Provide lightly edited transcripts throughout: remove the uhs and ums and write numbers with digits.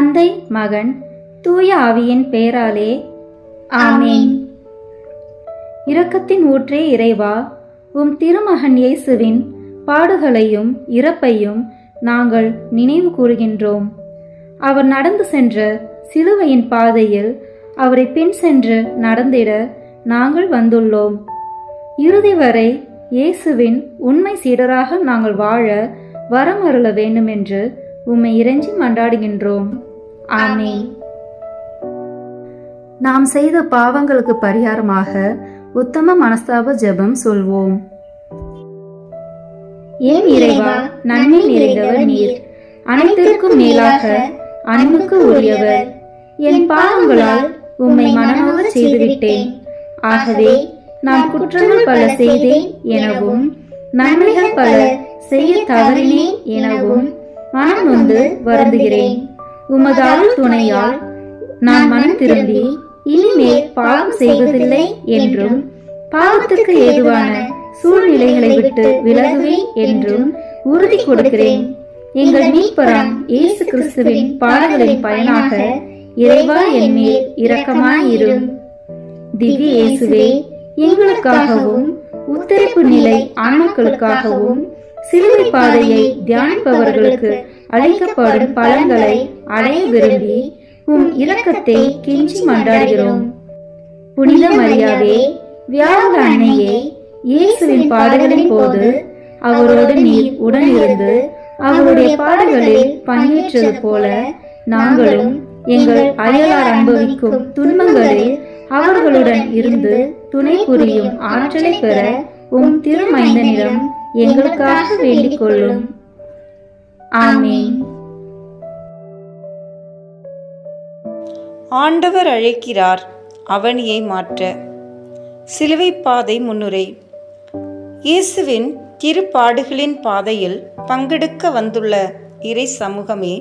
தந்தை, மகன், தூய ஆவியின் பெயராலே ஆமென். இரக்கத்தின் ஊற்றே இறைவா, உம் திருமகன் இயேசுவின் பாடுகளையும் இறப்பையும் நாங்கள் நினைவு கூறுகின்றோம். அவர் நடந்து சென்ற சிலுவையின் பாதையில் அவரை பின் சென்று நடந்திட நாங்கள் வந்துள்ளோம். இறுதி வரை இயேசுவின் உண்மை சீடராக நாங்கள் வாழ வரமருள வேண்டும் என்று உம்மை இறைஞ்சி மன்றாடுகின்றோம். ஆமென். நாம் செய்த பாவங்களுக்கு பரிகாரமாக உத்தம மனஸ்தாப ஜெபம் சொல்வோம். ஏன் இறைவா, நன்மை நிறைந்தவர் நீர், அனைத்திற்கும் மேலாக அன்புக்கு உரியவர். என் பாவங்களால் உம்மை மனநோக செய்துவிட்டேன். ஆகவே நான் குற்றங்கள் பல செய்தேன் எனவும் நன்மைகள் பல செய்ய தவறினேன் எனவும் மனம் நொந்து வருந்துகிறேன். உமது அருள் துணையால் நான் மனம் திரும்பி இனிமேல் பாவம் செய்வதில்லை என்றும் பாவத்துக்கு ஏதுவான சூழ்நிலைகளை விட்டு விலகுவேன் என்றும் உறுதி கொடுக்கிறேன். எங்கள் மீட்பராம் இயேசு கிறிஸ்துவின் பாடுகளின் பயனாக இறைவா என் மேல் இரக்கமாயிரும். திவ்ய இயேசுவே, எங்களுக்காகவும் உத்தரிப்பு நிலை ஆன்மாக்களுக்காகவும் சிலுவை பாதையை தியானிப்பவர்களுக்கு அளிக்கப்படும் பலன்களை அடைய விரும்பி உம் இரக்கத்தை கெஞ்சி மன்றாடுகிறோம். புனித மரியாவே, வியாழ அன்னையே, இயேசுவின் பாடுகளின் போது அவரோடு நீர் உடன் இருந்து அவருடைய பாடுகளில் பங்கேற்றது போல நாங்களும் எங்கள் அயலார் அனுபவிக்கும் துன்பங்களில் அவர்களுடன் இருந்து துணை புரியும் ஆற்றலை பெற உம் திருமைந்தனிடம் எங்களுக்காக வேண்டிக் கொள்ளும். ஆமென். ஆண்டவர் அழைக்கிறார் அவனியை மாற்ற. சிலுவை பாதை முன்னுரை. இயேசுவின் திருப்பாடுகளின் பாதையில் பங்கெடுக்க வந்துள்ள இறை சமூகமே,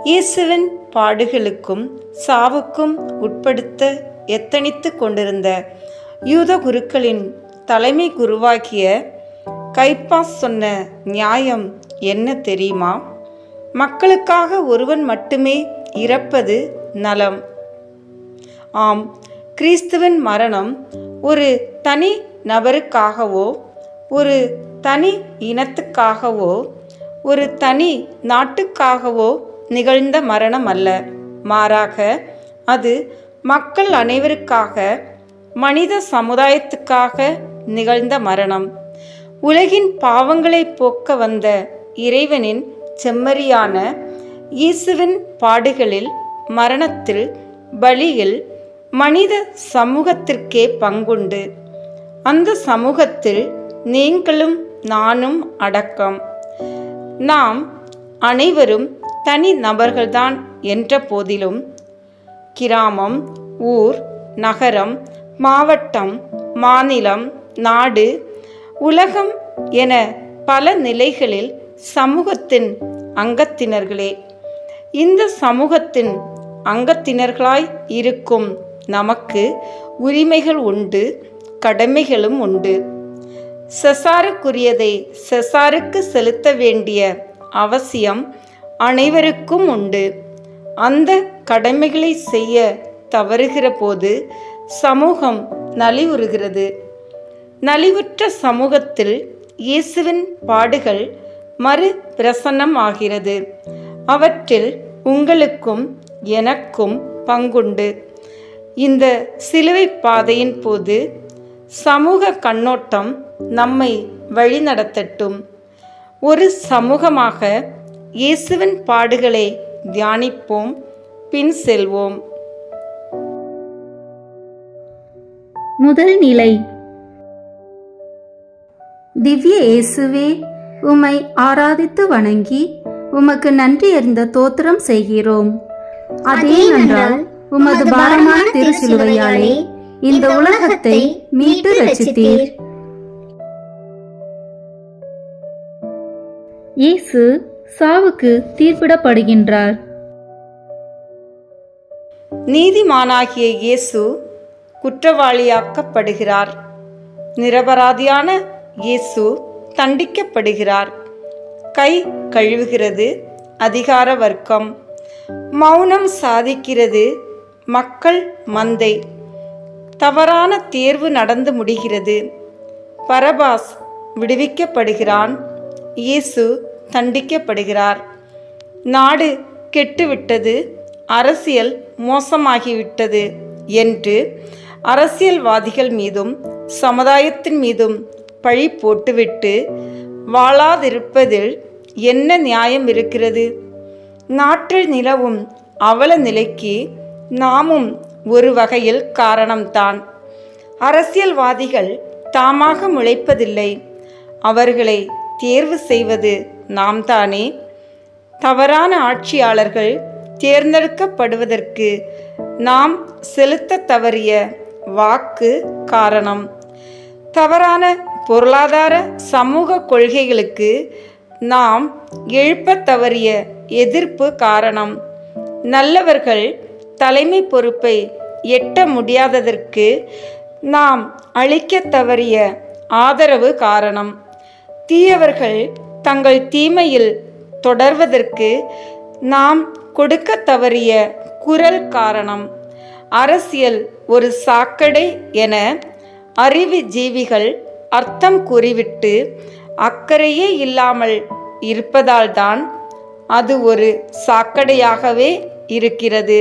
இயேசுவின் பாடுகளுக்கும் சாவுக்கும் உட்படுத்த எத்தனித்து கொண்டிருந்த யூத குருக்களின் தலைமை குருவாகிய கைப்பாஸ் சொன்ன நியாயம் என்ன தெரியுமா? மக்களுக்காக ஒருவன் மட்டுமே இறப்பது நலம். ஆம், கிறிஸ்துவின் மரணம் ஒரு தனி நபருக்காகவோ, ஒரு தனி இனத்துக்காகவோ, ஒரு தனி நாட்டுக்காகவோ நிகழ்ந்த மரணம் அல்ல. மாறாக அது மக்கள் அனைவருக்காக, மனித சமுதாயத்துக்காக நிகழ்ந்த மரணம். உலகின் பாவங்களை போக்க வந்த இறைவனின் செம்மறியான இயேசுவின் பாடுகளில், மரணத்தில், பலியில் மனித சமூகத்திற்கே பங்குண்டு. அந்த சமூகத்தில் நீங்களும் நானும் அடக்கம். நாம் அனைவரும் தனி நபர்கள்தான் என்ற போதிலும் கிராமம், ஊர், நகரம், மாவட்டம், மாநிலம், நாடு, உலகம் என பல நிலைகளில் சமூகத்தின் அங்கத்தினர்களே. இந்த சமூகத்தின் அங்கத்தினர்களாய் இருக்கும் நமக்கு உரிமைகள் உண்டு, கடமைகளும் உண்டு. செசாருக்குரியதை செசாருக்கு செலுத்த வேண்டிய அவசியம் அனைவருக்கும் உண்டு. அந்த கடமைகளை செய்ய தவறுகிற போது சமூகம் நலிவுறுகிறது. நலிவுற்ற சமூகத்தில் இயேசுவின் பாடுகள் மறு பிரசன்னம் ஆகிறது. அவற்றில் உங்களுக்கும் எனக்கும் பங்குண்டு. இந்த சிலுவை பாதையின் போது சமூக கண்ணோட்டம் நம்மை வழிநடத்தட்டும். ஒரு சமூகமாக இயேசுவின் பாடுகளை தியானிப்போம், பின் செல்வோம். முதல் நிலை. திவ்ய இயேசுவே, உம்மை ஆராதித்து வணங்கி உமக்கு நன்றி அறிந்த தோத்திரம் செய்கிறோம். அதேனென்றால் உமது பாரமான திருச்சிலுவையாலே இந்த உலகத்தை மீட்டு ரட்சித்தீர். இயேசு சாவுக்கு தீர்ப்பிடப்படுகின்றார். நீதிமானாகிய இயேசு குற்றவாளியாக்கப்படுகிறார். நிரபராதியான இயேசு தண்டிக்கப்படுகிறார். கை கழுவுகிறது அதிகார வர்க்கம். மௌனம் சாதிக்கிறது மக்கள் மந்தை. தவறான தேர்வு நடந்து முடிகிறது. பரபாஸ் விடுவிக்கப்படுகிறான். இயேசு தண்டிக்கப்படுகிறார். நாடு கெட்டுவிட்டது, அரசியல் மோசமாகிவிட்டது என்று அரசியல்வாதிகள் மீதும் சமுதாயத்தின் மீதும் பழி போட்டுவிட்டு வாழாதிருப்பதில் என்ன நியாயம் இருக்கிறது? நாட்டில் நிலவும் அவல நிலைக்கு நாமும் ஒரு வகையில் காரணம்தான். அரசியல்வாதிகள் தாமாக முளைப்பதில்லை, அவர்களை தேர்வு செய்வது நாம் தானே. தவறான ஆட்சியாளர்கள் தேர்ந்தெடுக்கப்படுவதற்கு நாம் செலுத்த தவறிய வாக்கு காரணம். தவறான பொருளாதார சமூக கொள்கைகளுக்கு நாம் எழுப்ப தவறிய எதிர்ப்பு காரணம். நல்லவர்கள் தலைமை பொறுப்பை எட்ட முடியாததற்கு நாம் அளிக்க தவறிய ஆதரவு காரணம். தீயவர்கள் தங்கள் தீமையில் தொடர்வதற்கு நாம் கொடுக்க தவறிய குரல் காரணம். அரசியல் ஒரு சாக்கடை என அறிவு ஜீவிகள் அர்த்தம் கூறிவிட்டு அக்கறையே இல்லாமல் இருப்பதால்தான் அது ஒரு சாக்கடையாகவே இருக்கிறது.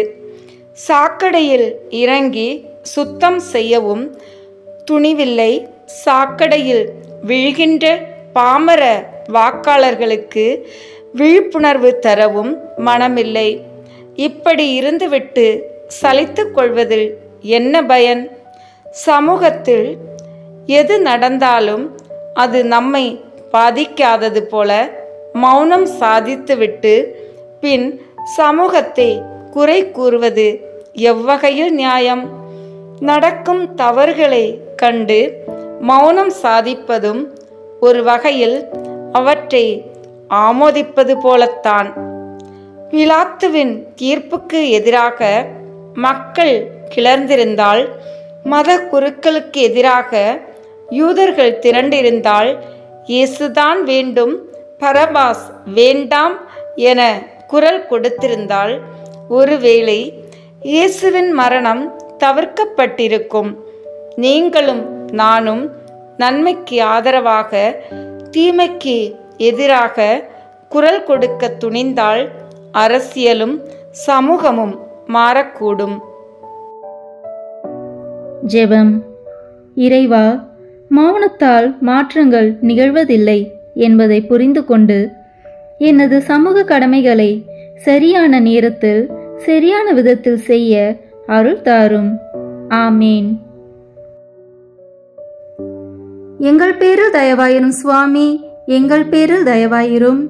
சாக்கடையில் இறங்கி சுத்தம் செய்யவும் துணிவில்லை. சாக்கடையில் விழுகின்ற பாமர வாக்காளர்களுக்கு விழிப்புணர்வு தரவும் மனமில்லை. இப்படி இருந்துவிட்டு சலித்து கொள்வதில் என்ன பயன்? சமூகத்தில் எது நடந்தாலும் அது நம்மை பாதிக்காதது போல மௌனம் சாதித்துவிட்டு பின் சமூகத்தை குறை கூறுவது எவ்வகையில் நியாயம்? நடக்கும் தவறுகளை கண்டு மௌனம் சாதிப்பதும் ஒரு வகையில் அவற்றை ஆமோதிப்பது போலத்தான். பிலாத்துவின் தீர்ப்புக்கு எதிராக மக்கள் கிளர்ந்திருந்தால், மத குருக்களுக்கு எதிராக யூதர்கள் திரண்டிருந்தால், இயேசுதான் வேண்டும், பரபாஸ் வேண்டாம் என குரல் கொடுத்திருந்தால், ஒருவேளை இயேசுவின் மரணம் தவிர்க்கப்பட்டிருக்கும். நீங்களும் நானும் நன்மைக்கு ஆதரவாக தீமைக்கு எதிராக குரல் கொடுக்க துணிந்தால் அரசியலும் சமூகமும் மாறக்கூடும். ஜெபம். இறைவா, மௌனத்தால் மாற்றங்கள் நிகழ்வதில்லை என்பதை புரிந்து கொண்டு எனது சமூக கடமைகளை சரியான நேரத்தில் சரியான விதத்தில் செய்ய அருள் தாரும். ஆமேன். எங்கள் பேரில் தயவாயிரும் சுவாமி, எங்கள் பேரில் தயவாயிரும்.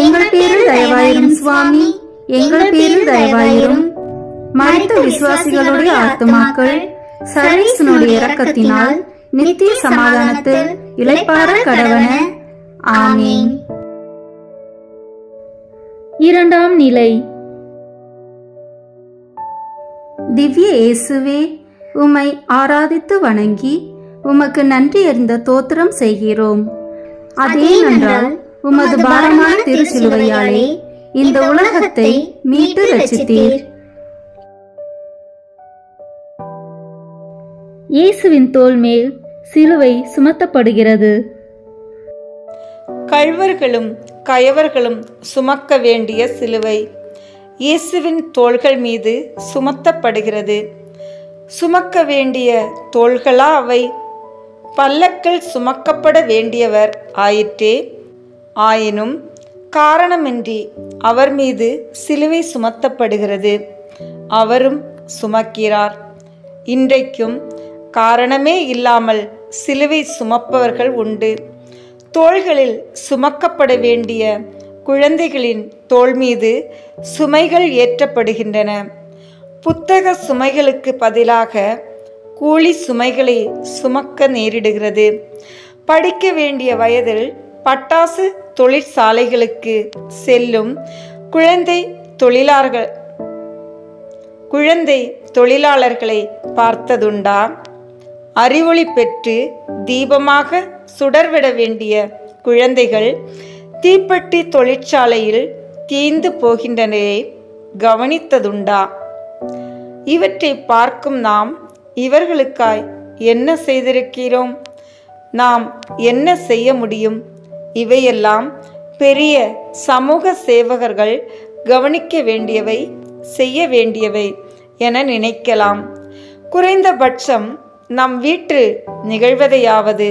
எங்கள் பேரில் தயவாயிரும் சுவாமி, எங்கள் பேரில் தயவாயிரும். மரித்த விசுவாசிகளுடைய ஆத்துமாக்கள் சர்வேசனுடைய இரக்கத்தினால் நித்திய சமாதானத்தில் இளைப்பாற கடவன. ஆமேன். இரண்டாம் நிலை. திவ்ய இயேசுவே, உம்மை ஆராதித்து வணங்கி உமக்கு நன்றி அறிந்த தோத்திரம் செய்கிறோம். அதேனென்றால் உமது பாரமான திருச்சிலுவையாலே இந்த உலகத்தை மீட்டு ரட்சித்தீர். இயேசுவின் தோள் மேல் சிலுவை சுமத்தப்படுகிறது. கள்வர்களும் கயவர்களும் சுமக்க வேண்டிய சிலுவை இயேசுவின் தோள்கள் மீது சுமத்தப்படுகிறது. சுமக்க வேண்டிய தோள்களா அவை? பல்லக்கில் சுமக்கப்பட வேண்டியவர் ஆயிற்றே. ஆயினும் காரணமின்றி அவர் மீது சிலுவை சுமத்தப்படுகிறது. அவரும் சுமக்கிறார். இன்றைக்கும் காரணமே இல்லாமல் சிலுவை சுமப்பவர்கள் உண்டு. தோள்களில் சுமக்கப்பட வேண்டிய குழந்தைகளின் தோள் மீது சுமைகள் ஏற்றப்படுகின்றன. புத்தக சுமைகளுக்கு பதிலாக கூலி சுமைகளை சுமக்க நேரிடுகிறது. படிக்க வேண்டிய வயதில் பட்டாசு தொழிற்சாலைகளுக்கு செல்லும் குழந்தை தொழிலாளர்களை பார்த்ததுண்டா? அறிவொளி பெற்று தீபமாக சுடர்விட வேண்டிய குழந்தைகள் தீப்பெட்டி தொழிற்சாலையில் தீந்து போகின்றனரே. கவனித்ததுண்டா? இவற்றை பார்க்கும் நாம் இவர்களுக்காய் என்ன செய்திருக்கிறோம்? நாம் என்ன செய்ய முடியும்? இவையெல்லாம் பெரிய சமூக சேவகர்கள் கவனிக்க வேண்டியவை, செய்ய வேண்டியவை என நினைக்கலாம். குறைந்தபட்சம் நம் வீட்டில் நிகழ்வதையாவது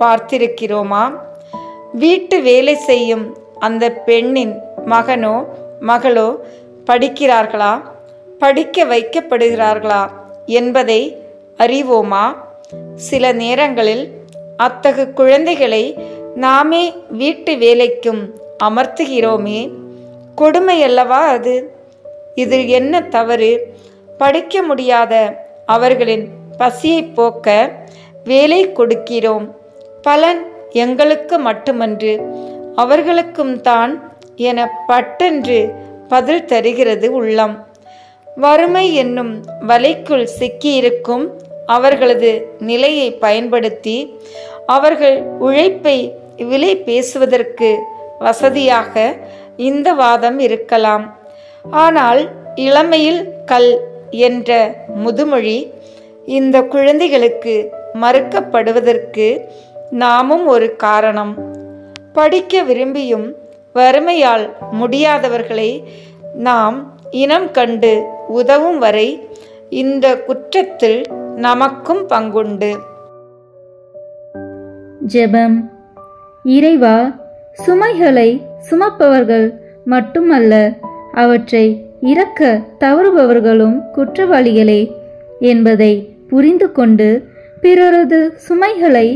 பார்த்திருக்கிறோமா? வீட்டு வேலை செய்யும் அந்த பெண்ணின் மகனோ மகளோ படிக்கிறார்களா, படிக்க வைக்கப்படுகிறார்களா என்பதை அறிவோமா? சில நேரங்களில் அத்தகு குழந்தைகளை நாமே வீட்டு வேலைக்கும் அமர்த்துகிறோமே. கொடுமையல்லவா அது? இதில் என்ன தவறு? படிக்க முடியாத அவர்களின் பசியை போக்க வேலை கொடுக்கிறோம். பலன் எங்களுக்கு மட்டுமன்று அவர்களுக்கும் தான் என பட்டென்று பதில் தருகிறது உள்ளம். வறுமை என்னும் வலைக்குள் சிக்கியிருக்கும் அவர்களது நிலையை பயன்படுத்தி அவர்கள் உழைப்பை விலை பேசுவதற்கு வசதியாக இந்த வாதம் இருக்கலாம். ஆனால் இளமையில் கல் என்ற முதுமொழி இந்த குழந்தைகளுக்கு மறுக்கப்படுவதற்கு நாமும் ஒரு காரணம். படிக்க விரும்பியும் வறுமையால் முடியாதவர்களை நாம் இனம் கண்டு உதவும் வரை இந்த குற்றத்தில் நமக்கும் பங்குண்டு. ஜெபம். இறைவா, சுமைகளை சுமப்பவர்கள் மட்டுமல்ல, அவற்றை இறக்க தவறுபவர்களும் குற்றவாளிகளே என்பதை புரிந்து கொண்டு பிறரது சுமைகளை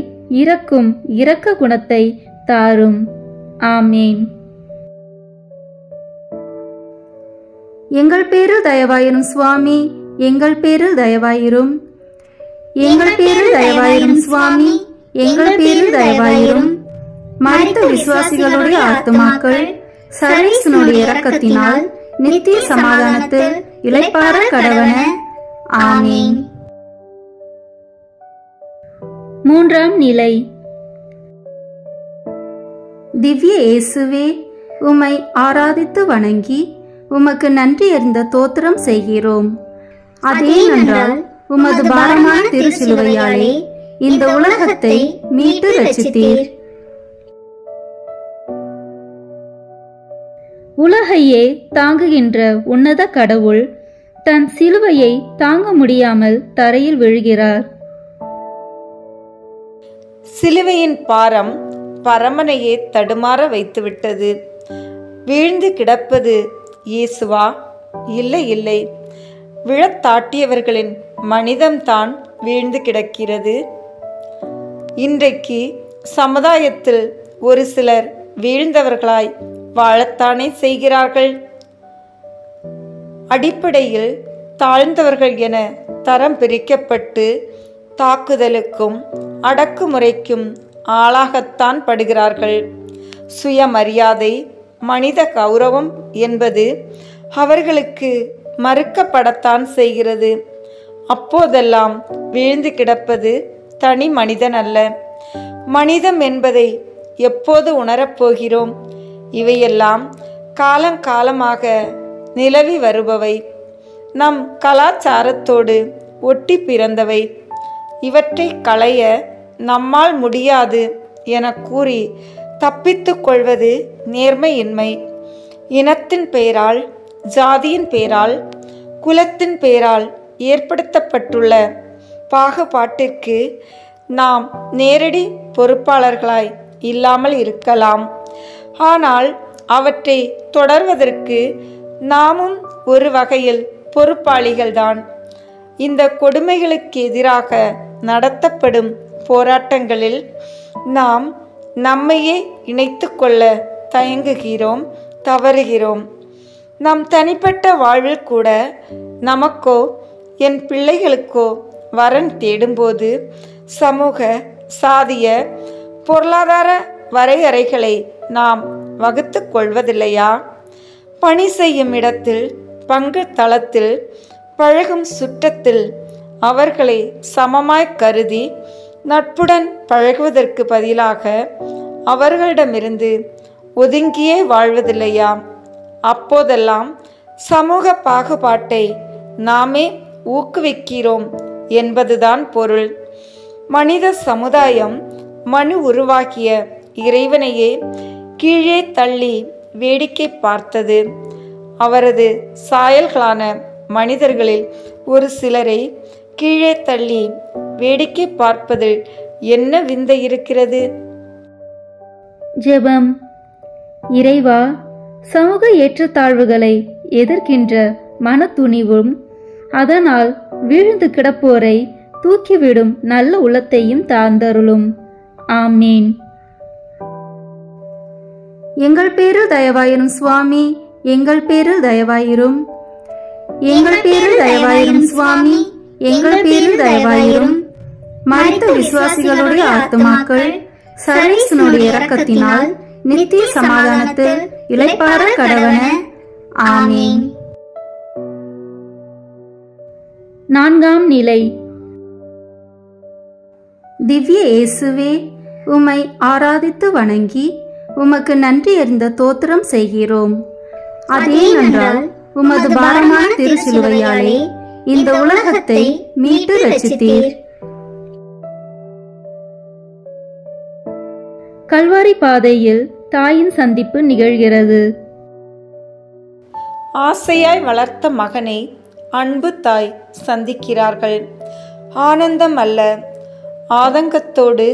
இறக்கும் இரக்க குணத்தை தாரும். ஆமேன். எங்கள் பேரில் தயவாயிரும் சுவாமி, எங்கள் பேரில் தயவாயிரும். எங்கள் பேரில் தயவாயிரும் சுவாமி, எங்கள் பேரில் தயவாயிரும். மரித்த விசுவாசிகளுடைய ஆத்துமாக்கள் சர்வேசனுடைய இரக்கத்தினால் நித்திய சமாதானத்தில் இளைப்பாற கடவன. ஆமேன். மூன்றாம் நிலை. திவ்ய இயேசுவே, உம்மை ஆராதித்து வணங்கி உமக்கு நன்றி அறிந்த தோத்திரம் செய்கிறோம். அதேனென்றால் உமது பாரமான திருச்சிலுவையாலே இந்த உலகத்தை மீட்டு ரட்சித்தீர். உலகையே தாங்குகின்ற உன்னத கடவுள் தன் சிலுவையை தாங்க முடியாமல் தரையில் விழுகிறார். சிலுவையின் பாரம் பரமனையே தடுமாற வைத்துவிட்டது. வீழ்ந்து கிடப்பது இயேசுவா? இல்லை, இல்லை, விழத்தாட்டியவர்களின் மனிதம்தான் வீழ்ந்து கிடக்கிறது. இன்றைக்கு சமுதாயத்தில் ஒரு சிலர் வீழ்ந்தவர்களாய் வாழத்தானே செய்கிறார்கள். அடிப்படையில் தாழ்ந்தவர்கள் என தரம் பிரிக்கப்பட்டு தாக்குதலுக்கும் அடக்குமுறைக்கும் ஆளாகத்தான் படுகிறார்கள். சுயமரியாதை, மனித கௌரவம் என்பது அவர்களுக்கு மறுக்கப்படத்தான் செய்கிறது. அப்போதெல்லாம் வீழ்ந்து கிடப்பது தனி மனிதன் அல்ல. மனிதம் என்பதை எப்போது உணரப்போகிறோம்? இவையெல்லாம் காலங்காலமாக நிலவி வருபவை, நம் கலாச்சாரத்தோடு ஒட்டி பிறந்தவை. இவற்றை களைய நம்மால் முடியாது என கூறி தப்பித்து கொள்வது நேர்மையின்மை. இனத்தின் பெயரால், ஜாதியின் பெயரால், குலத்தின் பெயரால் ஏற்படுத்தப்பட்டுள்ள பாகுபாட்டிற்கு நாம் நேரடி பொறுப்பாளர்களாய் இல்லாமல் இருக்கலாம். ஆனால் அவற்றை தொடர்வதற்கு நாமும் ஒரு வகையில் பொறுப்பாளிகள்தான். இந்த கொடுமைகளுக்கு எதிராக நடத்தப்படும் போராட்டங்களில் நாம் நம்மையே இணைத்து கொள்ள தயங்குகிறோம், தவறுகிறோம். நம் தனிப்பட்ட வாழ்வில் கூட நமக்கோ என் பிள்ளைகளுக்கோ வரன் தேடும்போது சமூக, சாதிய, பொருளாதார வரையறைகளை நாம் வகுத்து கொள்வதில்லையா? பணி செய்யும் இடத்தில், பங்கு தளத்தில், பழகும் சுற்றத்தில் அவர்களை சமமாய் கருதி நட்புடன் பழகுவதற்கு பதிலாக அவர்களிடமிருந்து ஒதுங்கியே வாழ்வதில்லையா? அப்போதெல்லாம் சமூக பாகுபாட்டை நாமே ஊக்குவிக்கிறோம் என்பதுதான் பொருள். மனித சமுதாயம் மனு உருவாக்கிய இறைவனையே கீழே தள்ளி வேடிக்கை பார்த்தது. அவரது சாயல்களான மனிதர்களில் ஒரு சிலரை கீழே தள்ளி வேடிக்கை பார்ப்பதில் என்ன விந்தை இருக்கிறது? ஜெபம். இறைவா, சமூக ஏற்றத்தாழ்வுகளை எதிர்க்கின்ற மன துணிவும் அதனால் வீழ்ந்து கிடப்போரை தூக்கிவிடும் நல்ல உள்ளத்தையும் தாழ்ந்தருளும். ஆமீன். எங்கள் பேரில் தயவாயிரும் சுவாமி, எங்கள் பேரில் தயவாயிரும். எங்கள் பேரில் தயவாயிரும் சுவாமி, எங்கள் பேரில் தயவாயிரும். மரித்த விசுவாசிகளுடைய ஆத்துமாக்கள் சர்வேசனுடைய இரக்கத்தினால் நித்திய சமாதானத்தில் இளைப்பாற கடவன. ஆமீன். நான்காம் நிலை. திவ்ய இயேசுவே, உம்மை ஆராதித்து வணங்கி உமக்கு நன்றி அறிந்த தோத்திரம் செய்கிறோம். அதேனென்றால் உமது பாரமான திருச்சிலுவையாலே இந்த உலகத்தை மீட்டு ரட்சித்தீர். கல்வாரி பாதையில் தாயின் சந்திப்பு நிகழ்கிறது. ஆசையாய் வளர்த்த மகனை அன்பு தாய் சந்திக்கிறார்கள். ஆனந்தம் அல்ல, ஆதங்கத்தோடு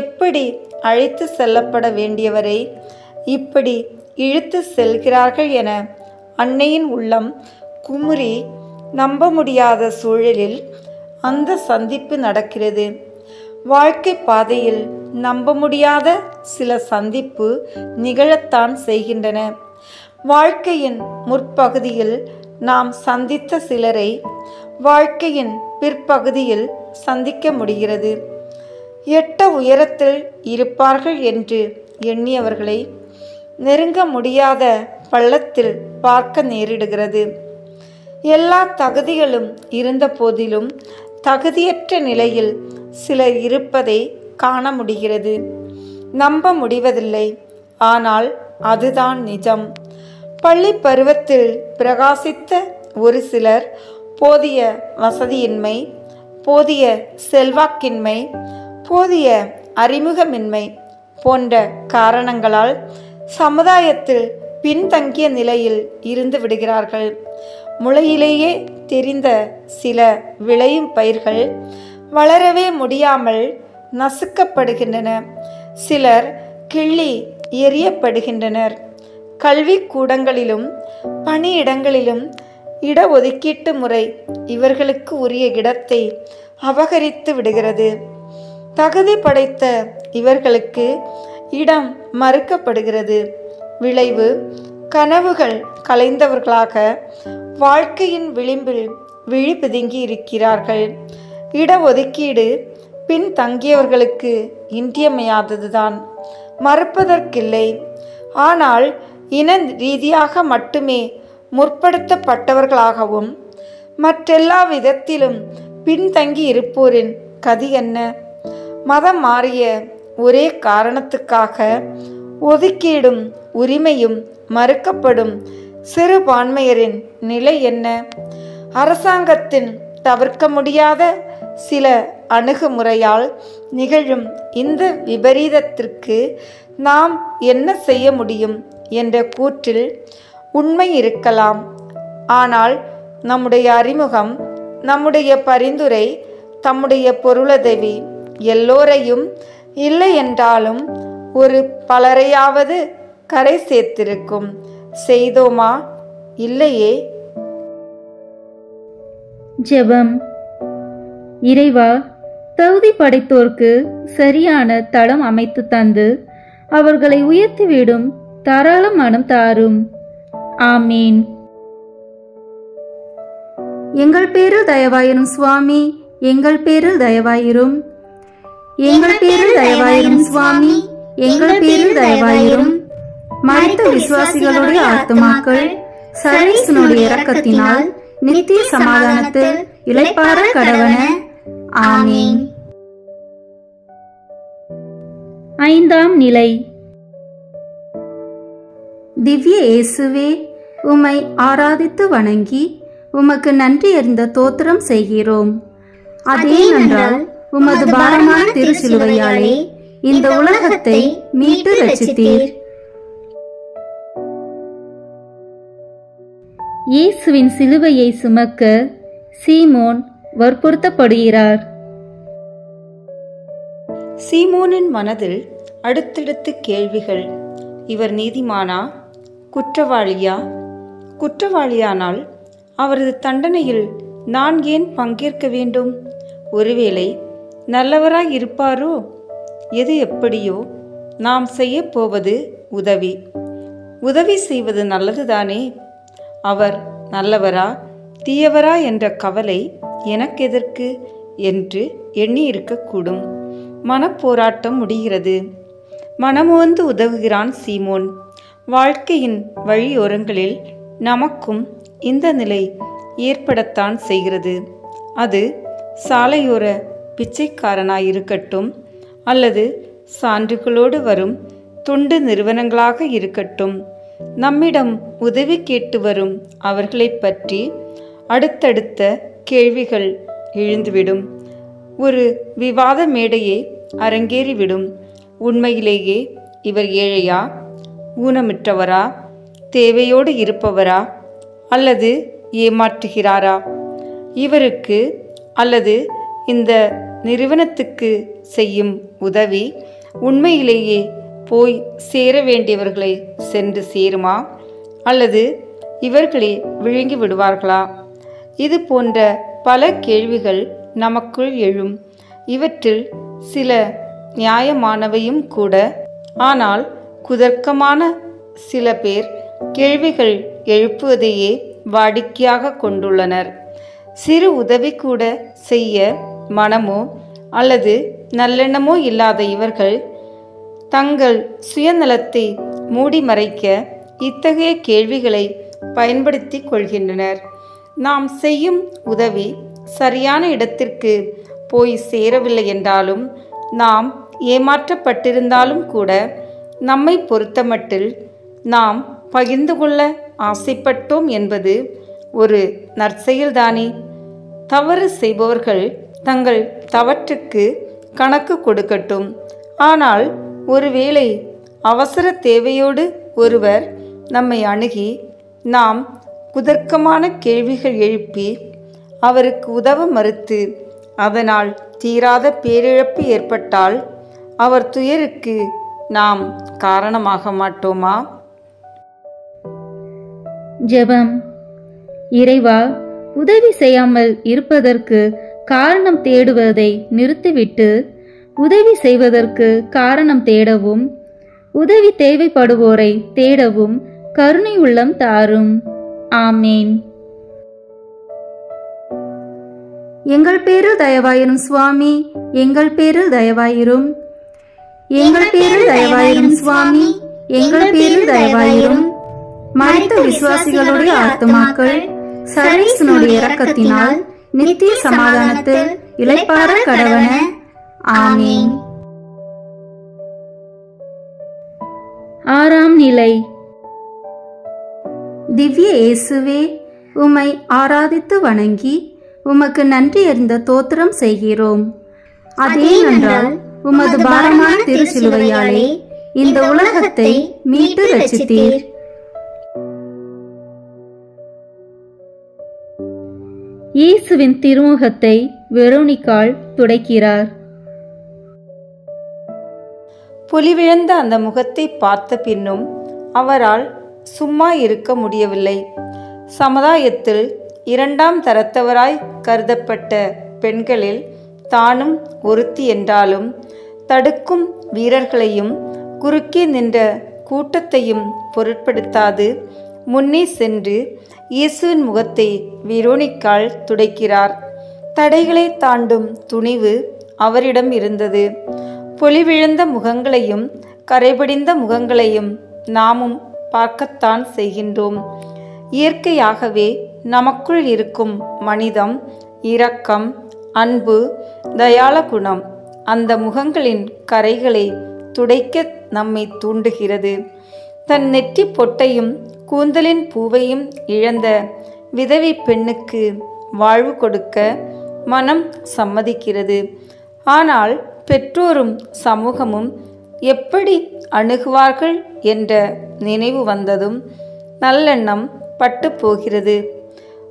எப்படி அழைத்து செல்லப்பட வேண்டியவரை இப்படி இழுத்து செல்கிறார்கள் என அன்னையின் உள்ளம் குமுறி நம்ப முடியாத சூழலில் அந்த சந்திப்பு நடக்கிறது. வாழ்க்கை பாதையில் நம்ப முடியாத சில சந்திப்பு நிகழத்தான் செய்கின்றன. வாழ்க்கையின் முற்பகுதியில் நாம் சந்தித்த சிலரை வாழ்க்கையின் பிற்பகுதியில் சந்திக்க முடிகிறது. எட்ட உயரத்தில் இருப்பார்கள் என்று எண்ணியவர்களை நெருங்க முடியாத பள்ளத்தில் பார்க்க நேரிடுகிறது. எல்லா தகுதிகளும் இருந்த போதிலும் தகுதியற்ற நிலையில் சிலர் இருப்பதை காண முடிகிறது. நம்ப முடிவதில்லை, ஆனால் அதுதான் நிஜம். பள்ளி பருவத்தில் பிரகாசித்த ஒரு சிலர் போதிய வசதியின்மை, போதிய செல்வாக்கின்மை, போதிய அறிமுகமின்மை போன்ற காரணங்களால் சமுதாயத்தில் பின்தங்கிய நிலையில் இருந்து விடுகிறார்கள். முளையிலேயே தெரிந்த சில விளையும் பயிர்கள் வளரவே முடியாமல் நசுக்கப்படுகின்றன. சிலர் கிள்ளி எறியப்படுகின்றனர். கல்வி கூடங்களிலும் பணியிடங்களிலும் இடஒதுக்கீட்டு முறை இவர்களுக்கு உரிய இடத்தை அபகரித்து விடுகிறது. தகுதி படைத்த இவர்களுக்கு இடம் மறுக்கப்படுகிறது. விளைவு, கனவுகள் கலைந்தவர்களாக வாழ்க்கையின் விளிம்பில் விழி பிதுங்கி இருக்கிறார்கள். இடஒதுக்கீடு பின்தங்கியவர்களுக்கு இன்றியமையாததுதான், மறுப்பதற்கில்லை. ஆனால் இன ரீதியாக மட்டுமே முற்படுத்தப்பட்டவர்களாகவும் மற்றெல்லா விதத்திலும் பின்தங்கி இருப்போரின் கதி என்ன? மதம் மாறிய ஒரே காரணத்துக்காக ஒதுக்கீடும் உரிமையும் மறுக்கப்படும் சிறுபான்மையரின் நிலை என்ன? அரசாங்கத்தின் தவிர்க்க முடியாத சில அணுகுமுறையால் நிகழும் இந்த விபரீதத்திற்கு நாம் என்ன செய்ய முடியும் என்ற கூற்றில் உண்மை இருக்கலாம். ஆனால் நம்முடைய அறிமுகம், நம்முடைய பரிந்துரை, தம்முடைய பொருளுதவி எல்லோரையும் இல்லை என்றாலும் ஒரு பலரையாவது கரை சேர்த்திருக்கும். செய்தோமா? இல்லையே. ஜெபம். இறைவா, தகுதி படைத்தோர்க்கு சரியான தளம் அமைத்து தந்து அவர்களை உயர்த்திவிடும் தாராள மனம் தாரும். ஆமீன். எங்கள் பேரில் தயவாயிரும் சுவாமி, எங்கள் பேரில் தயவாயிரும். எங்கள் பேரில் தயவாயிரும் சுவாமி, எங்கள் பேரில் தயவாயிரும். மரித்த விசுவாசிகளுடைய ஆத்துமாக்கள் சர்வேசனுடைய இரக்கத்தினால் நித்திய சமாதானத்தில் இளைப்பாற கடவன. ஆமீன். ஐந்தாம் நிலை. திவ்ய இயேசுவே, உம்மை ஆராதித்து வணங்கி உமக்கு நன்றி அறிந்த தோத்திரம் செய்கிறோம். அதேனென்றால் உமது பாரமான திருச்சிலுவையாலே இந்த உலகத்தை மீட்டு ரட்சித்தீர். இயேசுவின் சிலுவையை சுமக்க சீமோன் வற்புறுத்தப்படுகிறார். சீமோனின் மனதில் அடுத்தடுத்து கேள்விகள். இவர் நீதிமானா? குற்றவாளியா? குற்றவாளியானால் அவரது தண்டனையில் நான் ஏன் பங்கேற்க வேண்டும்? ஒருவேளை நல்லவராய் இருப்பாரோ? எது எப்படியோ, நாம் செய்ய போவது உதவி. உதவி செய்வது நல்லதுதானே? அவர் நல்லவரா தீயவரா என்ற கவலை எனக்கு எதற்கு என்று எண்ணி இருக்கக்கூடும். மனப்போராட்டம் முடிகிறது. மனமுவந்து உதவுகிறான் சீமோன். வாழ்க்கையின் வழியோரங்களில் நமக்கும் இந்த நிலை ஏற்படத்தான் செய்கிறது. அது சாலையோர பிச்சைக்காரனாயிருக்கட்டும், அல்லது சான்றுகளோடு வரும் தொண்டு நிறுவனங்களாக இருக்கட்டும், நம்மிடம் உதவி கேட்டு வரும் அவர்களை பற்றி அடுத்தடுத்த கேள்விகள் எழுந்துவிடும். ஒரு விவாத மேடையே அரங்கேறிவிடும். உண்மையிலேயே இவர் ஏழையா, ஊனமிற்றவரா, தேவையோடு இருப்பவரா, அல்லது ஏமாற்றுகிறாரா? இவருக்கு அல்லது இந்த நிறுவனத்துக்கு செய்யும் உதவி உண்மையிலேயே போய் சேர வேண்டியவர்களை சென்று சேருமா, அல்லது இவர்களே விழுங்கி விடுவார்களா? இது போன்ற பல கேள்விகள் நமக்குள் எழும். இவற்றில் சில நியாயமானவையும் கூட. ஆனால் குதர்க்கமான சில பேர் கேள்விகள் எழுப்புவதையே வாடிக்கையாக கொண்டுள்ளனர். சிறு உதவி கூட செய்ய மனமோ அல்லது நல்லெண்ணமோ இல்லாத இவர்கள் தங்கள் சுயநலத்தை மூடி மறைக்க இத்தகைய கேள்விகளை பயன்படுத்தி கொள்கின்றனர். நாம் செய்யும் உதவி சரியான இடத்திற்கு போய் சேரவில்லை என்றாலும், நாம் ஏமாற்றப்பட்டிருந்தாலும் கூட, நம்மை பொறுத்தமட்டில் நாம் பகிர்ந்து கொள்ள ஆசைப்பட்டோம் என்பது ஒரு நற்செயல்தானே. தவறு செய்பவர்கள் தங்கள் தவற்றுக்கு கணக்கு கொடுக்கட்டும். ஆனால் ஒருவேளை அவசர தேவையோடு ஒருவர் நம்மை அணுகி நாம் குதர்க்கமான கேள்விகள் எழுப்பி அவருக்கு உதவ மறுத்து அதனால் தீராத பேரிழப்பு ஏற்பட்டால் அவர் துயருக்கு நாம் காரணமாக மாட்டோமா? ஜெபம். இறைவா, உதவி செய்யாமல் இருப்பதற்கு காரணம் தேடுவதை நிறுத்திவிட்டு உதவி செய்வதற்கு காரணம் தேடவும், உதவி தேவைப்படுவோரை தேடவும் கருணை உள்ளம் தாரும். ஆமேன். எங்கள் பேரில் தயவாயிரும் சுவாமி, எங்கள் பேரில் தயவாயிரும். எங்கள் பேரில் தயவாயிரும் சுவாமி, எங்கள் பேரில் தயவாயிரும். மரித்த விசுவாசிகளுடைய ஆத்துமாக்கள் சர்வேசனுடைய இரக்கத்தினால் நித்திய சமாதானத்தில் இளைப்பாற கடவன. ஆமீன். ஆறாம் நிலை. திவ்ய இயேசுவே, உம்மை ஆராதித்து வணங்கி உமக்கு நன்றி அறிந்த தோத்திரம் செய்கிறோம். அதேனென்றால் உமது பாரமான திருச்சிலுவையாலே இந்த உலகத்தை மீட்டு ரட்சித்தீர். இயேசுவின் திருமுகத்தை வெரோனிகாள் துடைக்கிறார். பொலிவிழந்த அந்த முகத்தை பார்த்த பின்னும் அவரால் சும்மா இருக்க முடியவில்லை. சமுதாயத்தில் இரண்டாம் தரத்தவராய் கருதப்பட்ட பெண்களில் தானும் ஒருத்தி என்றாலும், தடுக்கும் வீரர்களையும் குறுக்கே நின்ற கூட்டத்தையும் பொருட்படுத்தாது முன்னே சென்று இயேசுவின் முகத்தை வெரோனிகாள் துடைக்கிறார். தடைகளை தாண்டும் துணிவு அவரிடம் இருந்தது. பொலிவிழந்த முகங்களையும் கரைபடிந்த முகங்களையும் நாமும் பார்க்கத்தான் செய்கின்றோம். இயற்கையாகவே நமக்குள் இருக்கும் மனிதம், இரக்கம், அன்பு, தயாள குணம் அந்த முகங்களின் கரைகளை துடைக்க நம்மை தூண்டுகிறது. தன் நெற்றி பொட்டையும் கூந்தலின் பூவையும் இழந்த விதவை பெண்ணுக்கு வாழ்வு கொடுக்க மனம் சம்மதிக்கிறது. ஆனால் பெற்றோரும் சமூகமும் எப்படி அணுகுவார்கள் என்ற நினைவு வந்ததும் நல்லெண்ணம் பட்டு போகிறது.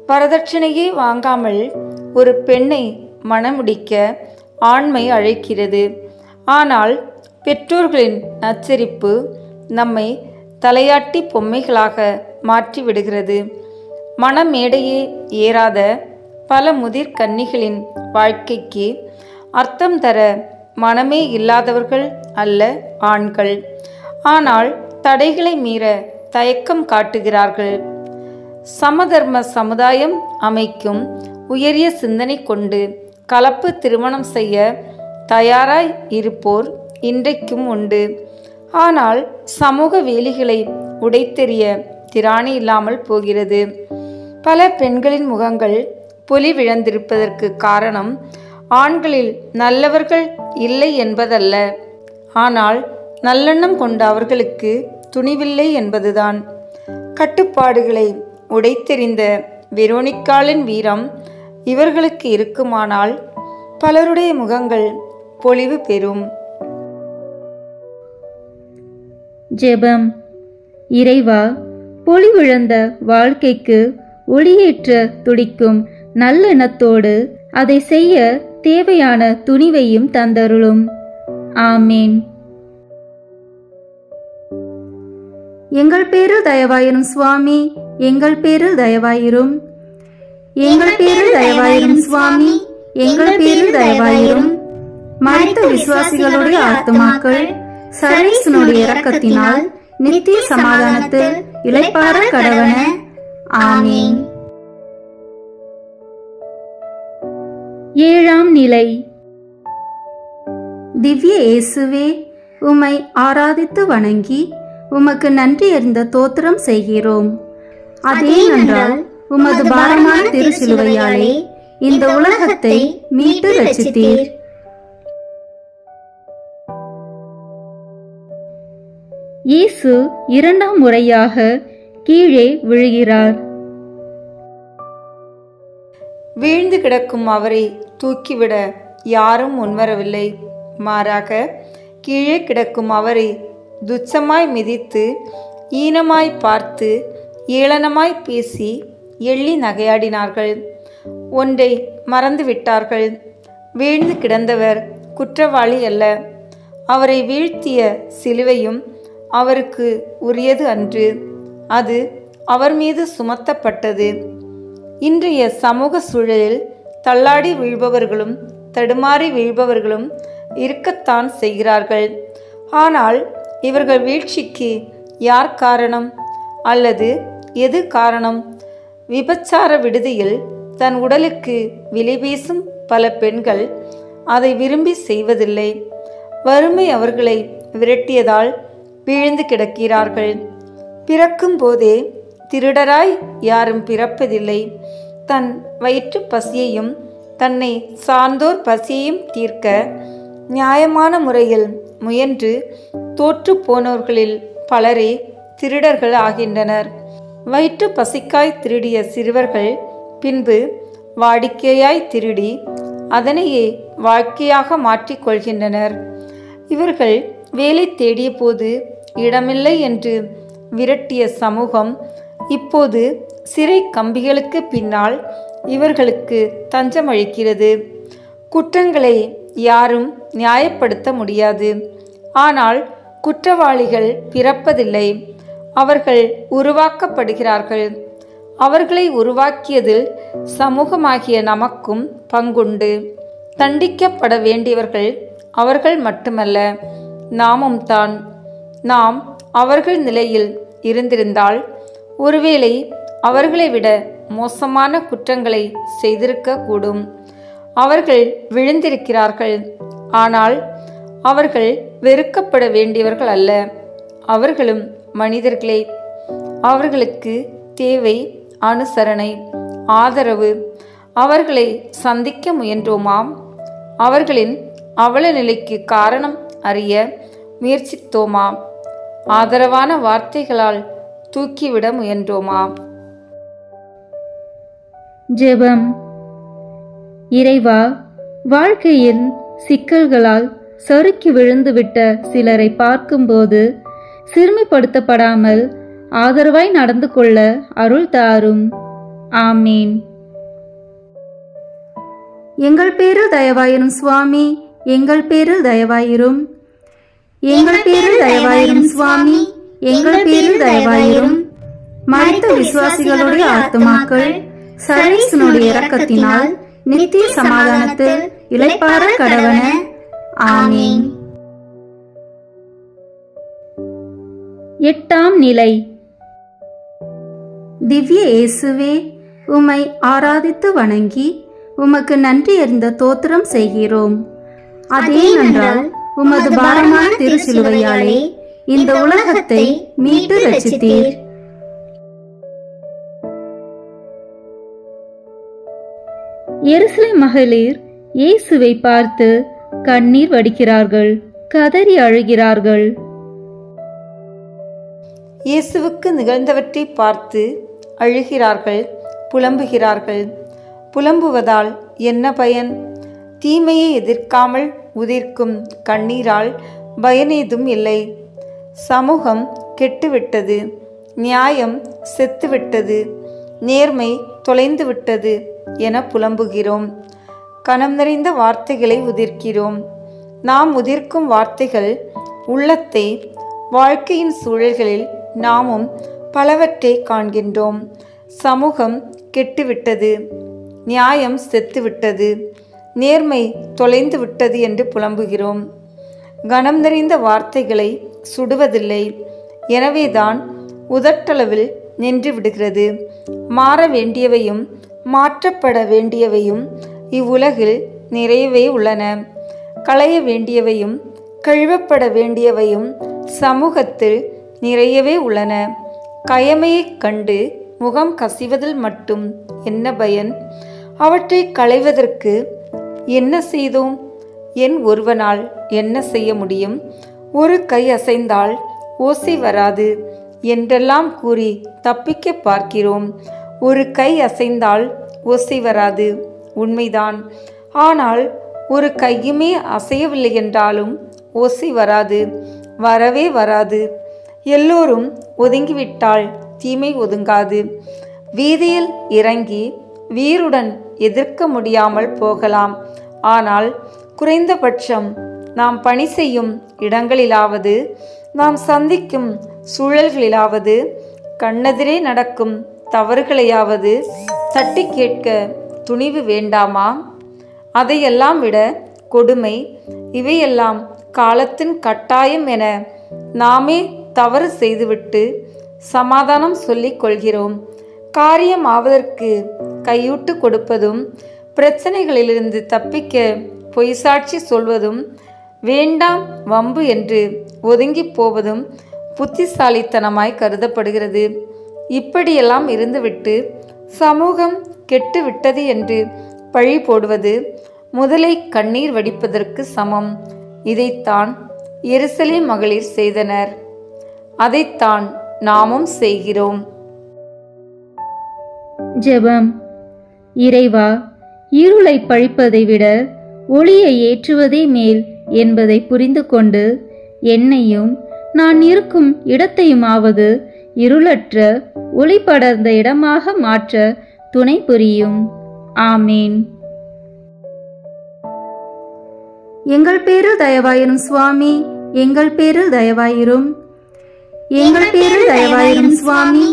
வரதட்சணையே வாங்காமல் ஒரு பெண்ணை மணமுடிக்க ஆண்மை அழைக்கிறது. ஆனால் பெற்றோர்களின் நச்சரிப்பு நம்மை தலையாட்டி பொம்மைகளாக மாற்றிவிடுகிறது. மணமேடையே ஏறாத பல முதிர் கன்னிகளின் வாழ்க்கைக்கு அர்த்தம் தர மனமே இல்லாதவர்கள் அல்ல ஆண்கள். ஆனால் தடைகளை மீற தயக்கம் காட்டுகிறார்கள். சமதர்ம சமுதாயம் அமைக்கும் உயரிய சிந்தனை கொண்டு கலப்பு திருமணம் செய்ய தயாராய் இருப்போர் இன்றைக்கும் உண்டு. ஆனால் சமூக வேலிகளை உடைத்தெறிய திராணி இல்லாமல் போகிறது. பல பெண்களின் முகங்கள் பொலிவிழந்திருப்பதற்கு காரணம் ஆண்களில் நல்லவர்கள் இல்லை என்பதல்ல, ஆனால் நல்லெண்ணம் கொண்ட அவர்களுக்கு துணிவில்லை என்பதுதான். கட்டுப்பாடுகளை உடைத்தெறிந்த வெரோனிக்காளின் வீரம் இவர்களுக்கு இருக்குமானால் பலருடைய முகங்கள் பொலிவு பெறும். ஜெபம். இறைவா, பொலிவிழந்த வாழ்க்கைக்கு ஒளியேற்ற துடிக்கும் நல்லெண்ணத்தோடு அதை செய்ய தேவையான துணிவையும் தந்தருளும். ஆமேன். எங்கள் பேரில் தயவாயிரும் சுவாமி, எங்கள் பேரில் தயவாயிரும். எங்கள் பேரில் தயவாயிரும் சுவாமி, எங்கள் பேரில் தயவாயிரும். மரித்த விசுவாசிகளுடைய ஆத்துமாக்கள் சர்வேசனுடைய இரக்கத்தினால் நித்திய சமாதானத்தில் இளைப்பாற கடவன. ஆமீன். ஏழாம் நிலை. திவ்ய இயேசுவே, உம்மை ஆராதித்து வணங்கி உமக்கு நன்றி அறிந்த தோத்திரம் செய்கிறோம். அதேனென்றால் உமது பாரமான திருச்சிலுவையாலே இந்த உலகத்தை மீட்டு ரட்சித்தீர். இயேசு இரண்டாம் முறையாக கீழே விழுகிறார். வீழ்ந்து கிடக்கும் அவரை தூக்கிவிட யாரும் முன்வரவில்லை. மாறாக கீழே கிடக்கும் அவரை துச்சமாய் மிதித்து, ஈனமாய் பார்த்து, ஏளனமாய் பேசி எள்ளி நகையாடினார்கள். ஒன்றை மறந்துவிட்டார்கள். வீழ்ந்து கிடந்தவர் குற்றவாளி அல்ல. அவரை வீழ்த்திய சிலுவையும் அவருக்கு உரியது அன்று. அது அவர் மீது சுமத்தப்பட்டது. இன்றைய சமூக சூழலில் தள்ளாடி வீழ்பவர்களும் தடுமாறி வீழ்பவர்களும் இருக்கத்தான் செய்கிறார்கள். ஆனால் இவர்கள் வீழ்ச்சிக்கு யார் காரணம் அல்லது எது காரணம்? விபச்சார விடுதியில் தன் உடலுக்கு விலை பேசும் பல பெண்கள் அதை விரும்பி செய்வதில்லை. வறுமை அவர்களை விரட்டியதால் வீழ்ந்து கிடக்கிறார்கள். பிறக்கும் போதே திருடராய் யாரும் பிறப்பதில்லை. தன் வயிற்று பசியையும் தன்னை சார்ந்தோர் பசியையும் தீர்க்க நியாயமான முறையில் முயன்று தோற்று போனவர்களில் பலரே திருடர்கள் ஆகின்றனர். வயிற்று பசிக்காய் திருடிய சிறுவர்கள் பின்பு வாடிக்கையாய் திருடி அதனையே வாழ்க்கையாக மாற்றிக்கொள்கின்றனர். இவர்கள் வேலை தேடிய போது இடமில்லை என்று விரட்டிய சமூகம் இப்போது சிறை கம்பிகளுக்கு பின்னால் இவர்களுக்கு தஞ்சமளிக்கிறது. குற்றங்களை யாரும் நியாயப்படுத்த முடியாது. ஆனால் குற்றவாளிகள் பிறப்பதில்லை, அவர்கள் உருவாக்கப்படுகிறார்கள். அவர்களை உருவாக்கியதில் சமூகமாகிய நமக்கும் பங்குண்டு. தண்டிக்கப்பட வேண்டியவர்கள் அவர்கள் மட்டுமல்ல, நாமும் தான். நாம் அவர்கள் நிலையில் இருந்திருந்தால் ஒருவேளை அவர்களை விட மோசமான குற்றங்களை செய்திருக்க கூடும். அவர்கள் விழுந்திருக்கிறார்கள், ஆனால் அவர்கள் வெறுக்கப்பட வேண்டியவர்கள் அல்ல. அவர்களும் மனிதர்களே. அவர்களுக்கு தேவை அனுசரணை, ஆதரவு. அவர்களை சந்திக்க முயன்றோமாம். அவர்களின் அவல நிலைக்கு காரணம் அறிய முயற்சித்தோமாம். ஆதரவான வார்த்தைகளால் தூக்கிவிட முயன்றோமா? ஜெபம். இறைவா, வாழ்க்கையின் சிக்கல்களால் சறுக்கி விழுந்துவிட்ட சிலரை பார்க்கும்போது சிறுமிப்படுத்தப்படாமல் ஆதரவாய் நடந்து கொள்ள அருள் தாரும். ஆமீன். எங்கள் பேரில் தயவாயிரும் சுவாமி, எங்கள் பேரில் தயவாயிரும். எங்கள் பேரில் தயவாயிரும் சுவாமி, எங்கள் பேரில் தயவாயிரும். மரித்த விசுவாசிகளுடைய ஆத்துமாக்கள் சர்வேசனுடைய இரக்கத்தினால் நித்திய சமாதானத்தில் இளைப்பாற கடவன. ஆமீன். 8ஆம் நிலை. திவ்ய இயேசுவே, உம்மை ஆராதித்து வணங்கி உமக்கு நன்றி அறிந்த தோத்திரம் செய்கிறோம். அதேனென்றால் உமது பாரமான திருச்சிலுவையாலே இந்த உலகத்தை மீட்டு ரட்சித்தீர். எருசலேம் மகளிர் இயேசுவை பார்த்து கண்ணீர் வடிக்கிறார்கள், கதறி அழுகிறார்கள். இயேசுவுக்கு நிகழ்ந்தவற்றை பார்த்து அழுகிறார்கள், புலம்புகிறார்கள். புலம்புவதால் என்ன பயன்? தீமையை எதிர்க்காமல் உதிர்க்கும் கண்ணீரால் பயனேதும் இல்லை. சமூகம் கெட்டுவிட்டது, நியாயம் செத்துவிட்டது, நேர்மை தொலைந்துவிட்டது என புலம்புகிறோம். கனம் நிறைந்த வார்த்தைகளை உதிர்க்கிறோம். நாம் உதிர்க்கும் வார்த்தைகள் உள்ளத்தை, வாழ்க்கையின் சூழல்களில் நாமும் பலவற்றை காண்கின்றோம். சமூகம் கெட்டுவிட்டது, நியாயம் செத்துவிட்டது, நேர்மை தொலைந்து விட்டது என்று புலம்புகிறோம். கனம் நிறைந்த வார்த்தைகளை சுடுவதில்லை, எனவேதான் உதட்டளவில் நின்று விடுகிறது. மாற வேண்டியவையும் மாற்றப்பட வேண்டியவையும் இவ்வுலகில் நிறையவே உள்ளன. களைய வேண்டியவையும் கழுவப்பட வேண்டியவையும் சமூகத்தில் நிறையவே உள்ளன. கயமையைக் கண்டு முகம் கசிவதில் மட்டும் என்ன பயன்? அவற்றை களைவதற்கு என்ன செய்தோம்? என் ஒருவனால் என்ன செய்ய முடியும்? ஒரு கை அசைந்தால் ஓசை வராது என்றெல்லாம் கூறி தப்பிக்க பார்க்கிறோம். ஒரு கை அசைந்தால் ஓசை வராது, உண்மைதான். ஆனால் ஒரு கையுமே அசையவில்லை என்றாலும் ஓசை வராது, வரவே வராது. எல்லோரும் ஒதுங்கிவிட்டால் தீமை ஒதுங்காது. வீதியில் இறங்கி வீருடன் எதிர்க்க முடியாமல் போகலாம். ஆனால் குறைந்தபட்சம் நாம் பணி செய்யும் இடங்களிலாவது, நாம் சந்திக்கும் சூழல்களிலாவது, கண்ணெதிரே நடக்கும் தவறுகளையாவது தட்டி கேட்க துணிவு வேண்டாமா? அதையெல்லாம் விட கொடுமை இவையெல்லாம் காலத்தின் கட்டாயம் என நாமே தவறு செய்துவிட்டு சமாதானம் சொல்லிக் கொள்கிறோம். காரியம் ஆவதற்கு கையூட்டு கொடுப்பதும், பிரச்சனைகளிலிருந்து தப்பிக்க பொய் சாட்சி சொல்வதும், வேண்டாம் வம்பு என்று ஒதுங்கி போவதும் புத்திசாலித்தனமாய் கருதப்படுகிறது. இப்படியெல்லாம் இருந்துவிட்டு சமூகம் கெட்டு விட்டது என்று பழி போடுவது முதலை கண்ணீர் வடிப்பதற்கு சமம். இதைத்தான் எருசலேம் மகளிர் செய்தனர். அதைத்தான் நாமும் செய்கிறோம். ஜெபம். இறைவா, இருளை பழிப்பதை விட ஒளியை ஏற்றுவதே மேல் என்பதை புரிந்து கொண்டு என்னையும் நான் இருக்கும் இடத்தையுமாவது இருளற்ற ஒளி படர்ந்த இடமாக மாற்ற துணை புரியும். ஆமீன். எங்கள் பேரில் தயவாயிரும் சுவாமி, எங்கள் பேரில் தயவாயிரும். எங்கள் பேரில் தயவாயிரும் சுவாமி,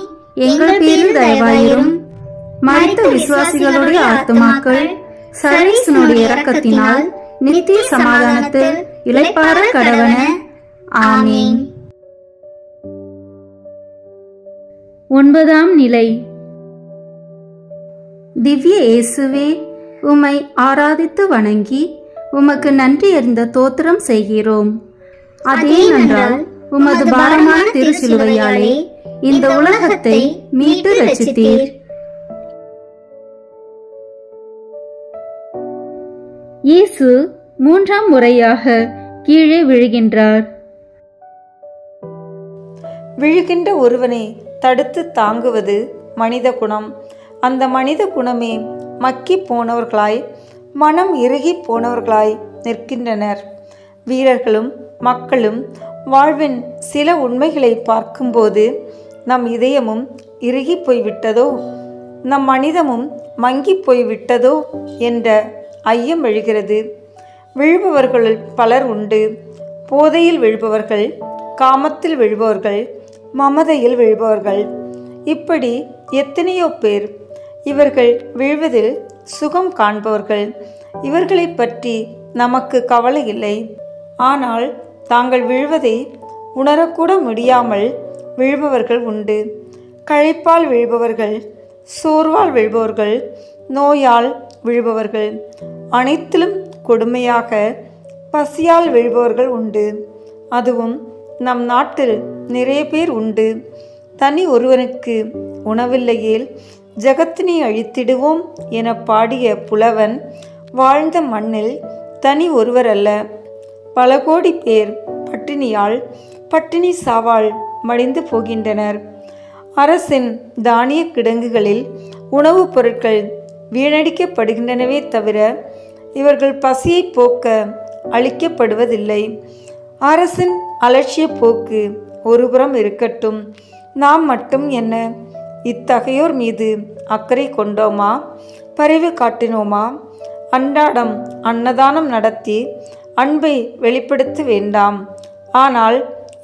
எங்கள் பேரில் தயவாயிரும். மரித்த விசுவாசிகளுடைய ஆத்துமாக்கள் சர்வேசனுடைய இரக்கத்தினால் நித்திய சமாதானத்தில் இளைப்பாற கடவன. ஆமீன். 9ஆம் நிலை. திவ்ய இயேசுவே, உம்மை ஆராதித்து வணங்கி உமக்கு நன்றி அறிந்த தோத்திரம் செய்கிறோம். அதேனென்றால் உமது பாரமான திருச்சிலுவையாலே இந்த உலகத்தை மீட்டு ரட்சித்தீர். இயேசு 3ஆம் முறையாக கீழே விழுகின்றார். விழுகின்ற ஒருவனை தடுத்து தாங்குவது மனித குணம். அந்த மனித குணமே மக்கி போனவர்களாய், மனம் இறுகி போனவர்களாய் நிற்கின்றனர். வீரர்களும் மக்களும் வாழ்வின் சில உண்மைகளை பார்க்கும்போது நம் இதயமும் இறுகி போய்விட்டதோ, நம் மனிதமும் மங்கி போய்விட்டதோ என்ற ஐயம் எழுகிறது. விழுபவர்கள் பலர் உண்டு. போதையில் விழுபவர்கள், காமத்தில் விழுபவர்கள், மமதையில் விழுபவர்கள், இப்படி எத்தனையோ பேர். இவர்கள் விழுவதில் சுகம் காண்பவர்கள். இவர்களை பற்றி நமக்கு கவலை இல்லை. ஆனால் தாங்கள் விழுவதை உணரக்கூட முடியாமல் விழுபவர்கள் உண்டு. களைப்பால் விழுபவர்கள், சோர்வால் விழுபவர்கள், நோயால் விழுபவர்கள், அனைத்திலும் கொடுமையாக பசியால் விழுபவர்கள் உண்டு. அதுவும் நம் நாட்டில் நிறைய பேர் உண்டு. தனி ஒருவனுக்கு உணவில்லையேல் ஜகத்தினை அழித்திடுவோம் என பாடிய புலவன் வாழ்ந்த மண்ணில் தனி ஒருவர் அல்ல, பல கோடி பேர் பட்டினியால், பட்டினி சாவால் மடிந்து போகின்றனர். அரசின் தானிய கிடங்குகளில் உணவுப் பொருட்கள் வீணடிக்கப்படுகின்றனவே தவிர இவர்கள் பசியை போக்க அளிக்கப்படுவதில்லை. அரசின் அலட்சிய போக்கு ஒருபுறம் இருக்கட்டும், நாம் மட்டும் என்ன இத்தகையோர் மீது அக்கறை கொண்டோமா, பரிவு காட்டினோமா? அன்றாடம் அன்னதானம் நடத்தி அன்பை வெளிப்படுத்த வேண்டாம். ஆனால்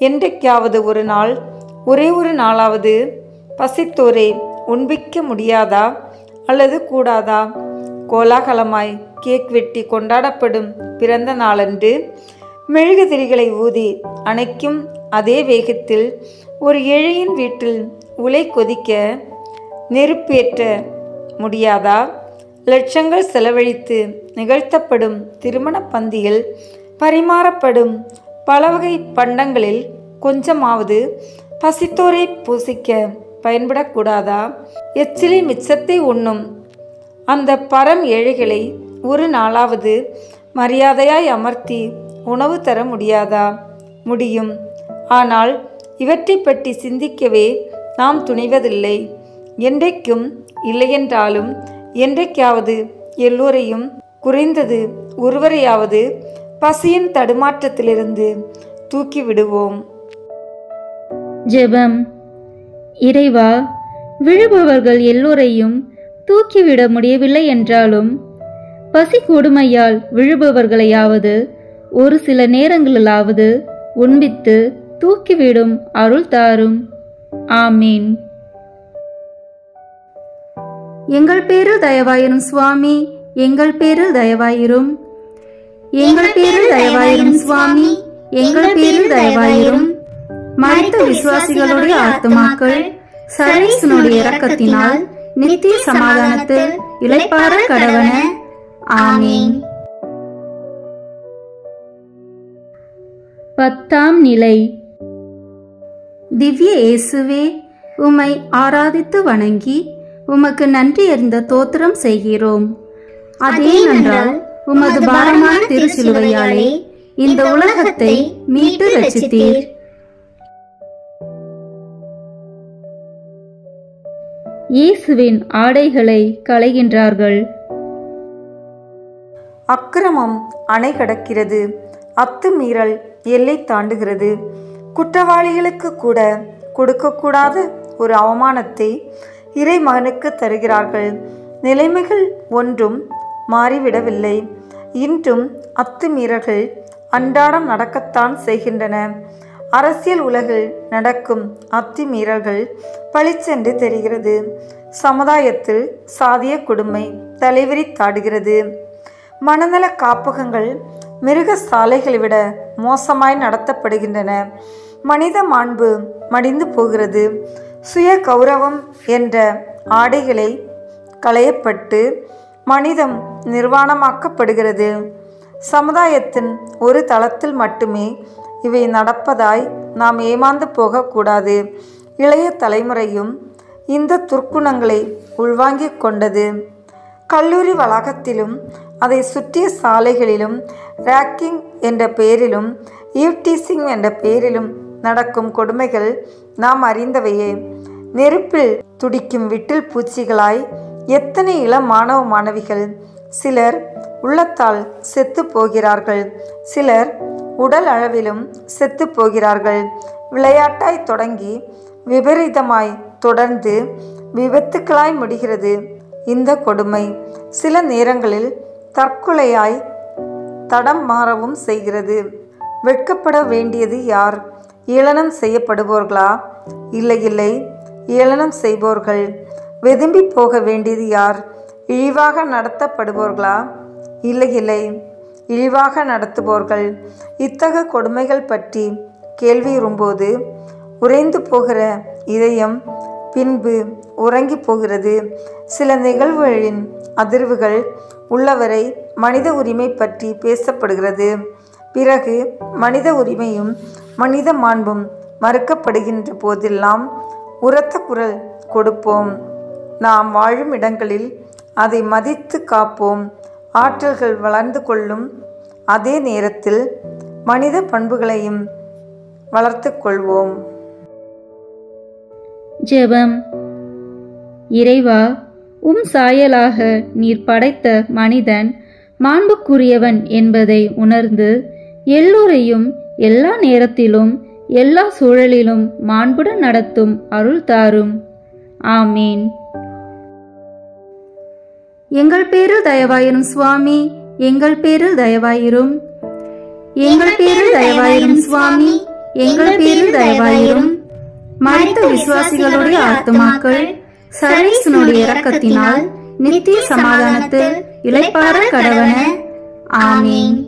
என்றைக்காவது ஒரு நாள், ஒரே ஒரு நாளாவது பசித்தோரை உண்பிக்க முடியாதா அல்லது கூடாதா? கோலாகலமாய் கேக் வெட்டி கொண்டாடப்படும் பிறந்த நாளன்று மெழுகுதிரிகளை ஊதி அணைக்கும் அதே வேகத்தில் ஒரு ஏழையின் வீட்டில் உலை கொதிக்க நெருப்பேற்ற முடியாதா? லட்சங்கள் செலவழித்து நிகழ்த்தப்படும் திருமண பந்தியில் பரிமாறப்படும் பல வகை பண்டங்களில் கொஞ்சமாவது பசித்தோரை பூசிக்க பயன்படக்கூடாதா? எச்சிலை மிச்சத்தை உண்ணும் அந்த பரம் ஏழைகளை ஒரு நாளாவது மரியாதையாய் அமர்த்தி உணவு தர முடியாதா? முடியும். ஆனால் இவற்றை பற்றி சிந்திக்கவே நாம் துணிவதில்லை. என்றைக்கும் இல்லையென்றாலும் என்றைக்காவது எல்லோரையும், குறைந்தது ஒருவரையாவது பசியின் தடுமாற்றத்திலிருந்து தூக்கி விடுவோம். ஜெபம். இறைவா, விழுபவர்கள் எல்லோரையும் தூக்கிவிட முடியவில்லை என்றாலும் பசி கொடுமையால் விழுபவர்களையாவது ஒரு சில நேரங்களிலாவது உண்பித்து தூக்கிவிடும் அருள் தாரும். ஆமீன். எங்கள் பேரில் தயவாயிரும் சுவாமி, எங்கள் பேரில் தயவாயிரும். எங்கள் பேரில் தயவாயிரும் சுவாமி, எங்கள் பேரில் தயவாயிரும். மரித்த விசுவாசிகளுடைய ஆத்துமாக்கள் சர்வேசனுடைய இரக்கத்தினால் நித்திய சமாதானத்தில் இளைப்பாற கடவன. ஆமீன். 10ஆம் நிலை. திவ்ய இயேசுவே, உம்மை ஆராதித்து வணங்கி உமக்கு நன்றி அறிந்த தோத்திரம் செய்கிறோம். அதேனென்றால் உமது பாரமான திருச்சிலுவையாலே இந்த உலகத்தை மீட்டு ரட்சித்தீர். இயேசுவின் ஆடைகளை களைகின்றார்கள். அக்கிரமம் அணை கடக்கிறது, அத்துமீறல் எல்லை தாண்டுகிறது. குற்றவாளிகளுக்கு கூட கொடுக்கக்கூடாத ஒரு அவமானத்தை இறைமகனுக்கு தருகிறார்கள். நிலைமைகள் ஒன்றும் மாறிவிடவில்லை. இன்றும் அத்துமீறல்கள் அன்றாடம் நடக்கத்தான் செய்கின்றன. அரசியல் உலகில் நடக்கும் அத்துமீறல்கள் பளிச்சென்று தெரிகிறது. சமுதாயத்தில் சாதிய கொடுமை தலைவிரித்தாடுகிறது. மனநல காப்பகங்கள் மிருக சாலைகளை விட மோசமாய் நடத்தப்படுகின்றன. மனித மாண்பு மடிந்து போகிறது. சுய கௌரவம் என்ற ஆடைகளை களையப்பட்டு மனிதம் நிர்வாணமாக்கப்படுகிறது. சமுதாயத்தின் ஒரு தளத்தில் மட்டுமே இவை நடப்பதாய் நாம் ஏமாந்து போகக்கூடாது. இளைய தலைமுறையும் இந்த துர்க்குணங்களை உள்வாங்கிக் கொண்டது. கல்லூரி வளாகத்திலும் அதை சுற்றிய சாலைகளிலும் ரேக்கிங் என்ற பெயரிலும் ஈவ்டீசிங் என்ற பெயரிலும் நடக்கும் கொடுமைகள் நாம் அறிந்தவையே. நெருப்பில் துடிக்கும் விட்டில் பூச்சிகளாய் எத்தனை இளம் மாணவ மாணவிகள் சிலர் உள்ளத்தால் செத்து போகிறார்கள், சிலர் உடல் அளவிலும் செத்து போகிறார்கள். விளையாட்டாய் தொடங்கி விபரீதமாய் தொடர்ந்து விபத்துக்களாய் முடிகிறது இந்த கொடுமை. சில நேரங்களில் தற்கொலையாய் தடம் மாறவும் செய்கிறது. வெட்கப்பட வேண்டியது யார்? ஏளனம் செய்யப்படுவோர்களா? இல்லை இல்லை, ஏளனம் செய்வோர்கள். வெதும்பி போக வேண்டியது யார்? இழிவாக நடத்தப்படுவோர்களா? இல்லை இல்லை, இழிவாக நடத்துவோர்கள். இத்தகைய கொடுமைகள் பற்றி கேள்வியுறும்போது உறைந்து போகிற இதயம் பின்பு உறங்கி போகிறது. சில நிகழ்வுகளின் அதிர்வுகள் உள்ளவரை மனித உரிமை பற்றி பேசப்படுகிறது. பிறகு மனித உரிமையும் மனித மாண்பும் மறுக்கப்படுகின்ற போதெல்லாம் உரத்த குரல் கொடுப்போம். நாம் வாழும் இடங்களில் அதை மதித்து காப்போம். ஆற்றல்கள் வளர்ந்து கொள்ளும் அதே நேரத்தில் மனித பண்புகளையும் வளர்த்து கொள்வோம். ஜெபம். இறைவா, உம் சாயலாக நீர் படைத்த மனிதன் மாண்புக்குரியவன் என்பதை உணர்ந்து எல்லோரையும் எல்லா நேரத்திலும் எல்லா சூழலிலும் மாண்புடன் நடத்தும் அருள் தாரும். ஆமீன். எங்கள் பேரில் தயவாயிரும் சுவாமி, எங்கள் பேரில் தயவாயிரும். எங்கள் பேரில் தயவாயிரும் சுவாமி, எங்கள் பேரில் தயவாயிரும். மரித்த விசுவாசிகளுடைய ஆத்துமாக்கள் சர்வேசனுடைய இரக்கத்தினால் நித்திய சமாதானத்தில் இளைப்பாற கடவன. ஆமீன்.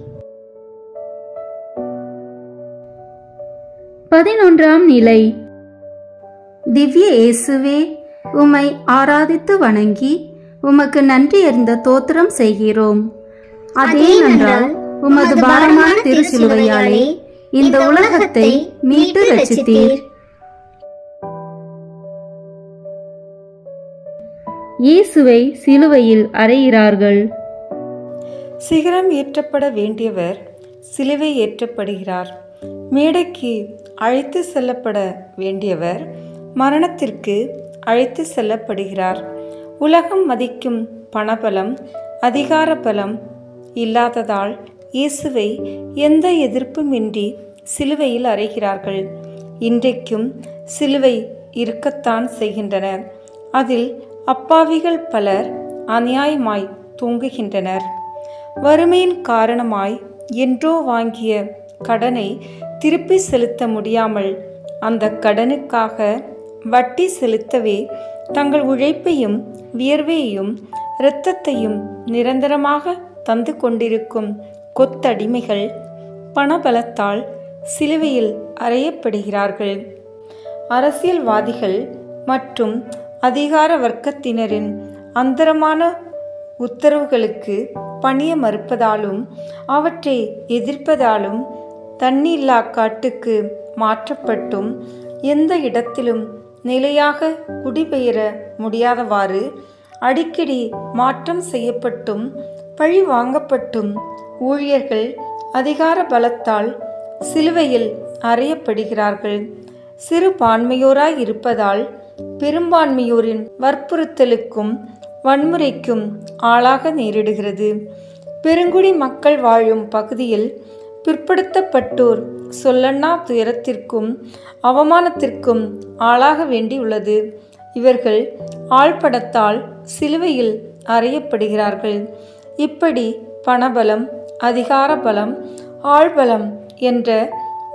11ஆம் நிலை. திவ்ய இயேசுவே, உம்மை ஆராதித்து வணங்கி உமக்கு நன்றி அறிந்த தோத்திரம் செய்கிறோம். அதேனென்றால் உமது பாரமான திருச்சிலுவையாலே இந்த உலகத்தை மீட்டு ரட்சித்தீர். இயேசுவை சிலுவையில் அறைகிறார்கள். சிகரம் ஏற்றப்பட வேண்டியவர் சிலுவை ஏற்றப்படுகிறார். மேடைக்கு அழைத்து செல்லப்பட வேண்டியவர் மரணத்திற்கு அழைத்து செல்லப்படுகிறார். உலகம் மதிக்கும் பணபலம், அதிகார பலம் இல்லாததால் இயேசுவை எந்த எதிர்ப்புமின்றி சிலுவையில் அறைகிறார்கள். இன்றைக்கும் சிலுவை இருக்கத்தான் செய்கின்றன. அதில் அப்பாவிகள் பலர் அநியாயமாய் தூங்குகின்றனர். வறுமையின் காரணமாய் என்றோ வாங்கிய கடனை திருப்பி செலுத்த முடியாமல் அந்த கடனுக்காக வட்டி செலுத்தவே தங்கள் உழைப்பையும் வியர்வையையும் இரத்தத்தையும் நிரந்தரமாக தந்து கொண்டிருக்கும் கொத்தடிமைகள் பணபலத்தால் சிலுவையில் அறையப்படுகிறார்கள். அரசியல்வாதிகள் மற்றும் அதிகார வர்க்கத்தினரின் அந்தரமான உத்தரவுகளுக்கு பணிய மறுப்பதாலும் அவற்றை எதிர்ப்பதாலும் தண்ணீரில்லா காட்டுக்கு மாற்றப்பட்டும் எந்த இடத்திலும் நிலையாக குடிபெயர முடியாதவாறு அடிக்கடி மாற்றம் செய்யப்பட்டும் பழி வாங்கப்பட்டும் ஊழியர்கள் அதிகார பலத்தால் சிலுவையில் அறையப்படுகிறார்கள். சிறுபான்மையோராய் இருப்பதால் பெரும்பான்மையோரின் வற்புறுத்தலுக்கும் வன்முறைக்கும் ஆளாக நேரிடுகிறது. பெருங்குடி மக்கள் வாழும் பகுதியில் பிற்படுத்தப்பட்டோர் சொல்லன்னா துயரத்திற்கும் அவமானத்திற்கும் ஆளாக வேண்டியுள்ளது. இவர்கள் ஆள்படத்தால் சிலுவையில் அறையப்படுகிறார்கள். இப்படி பணபலம், அதிகார பலம், ஆள்பலம் என்ற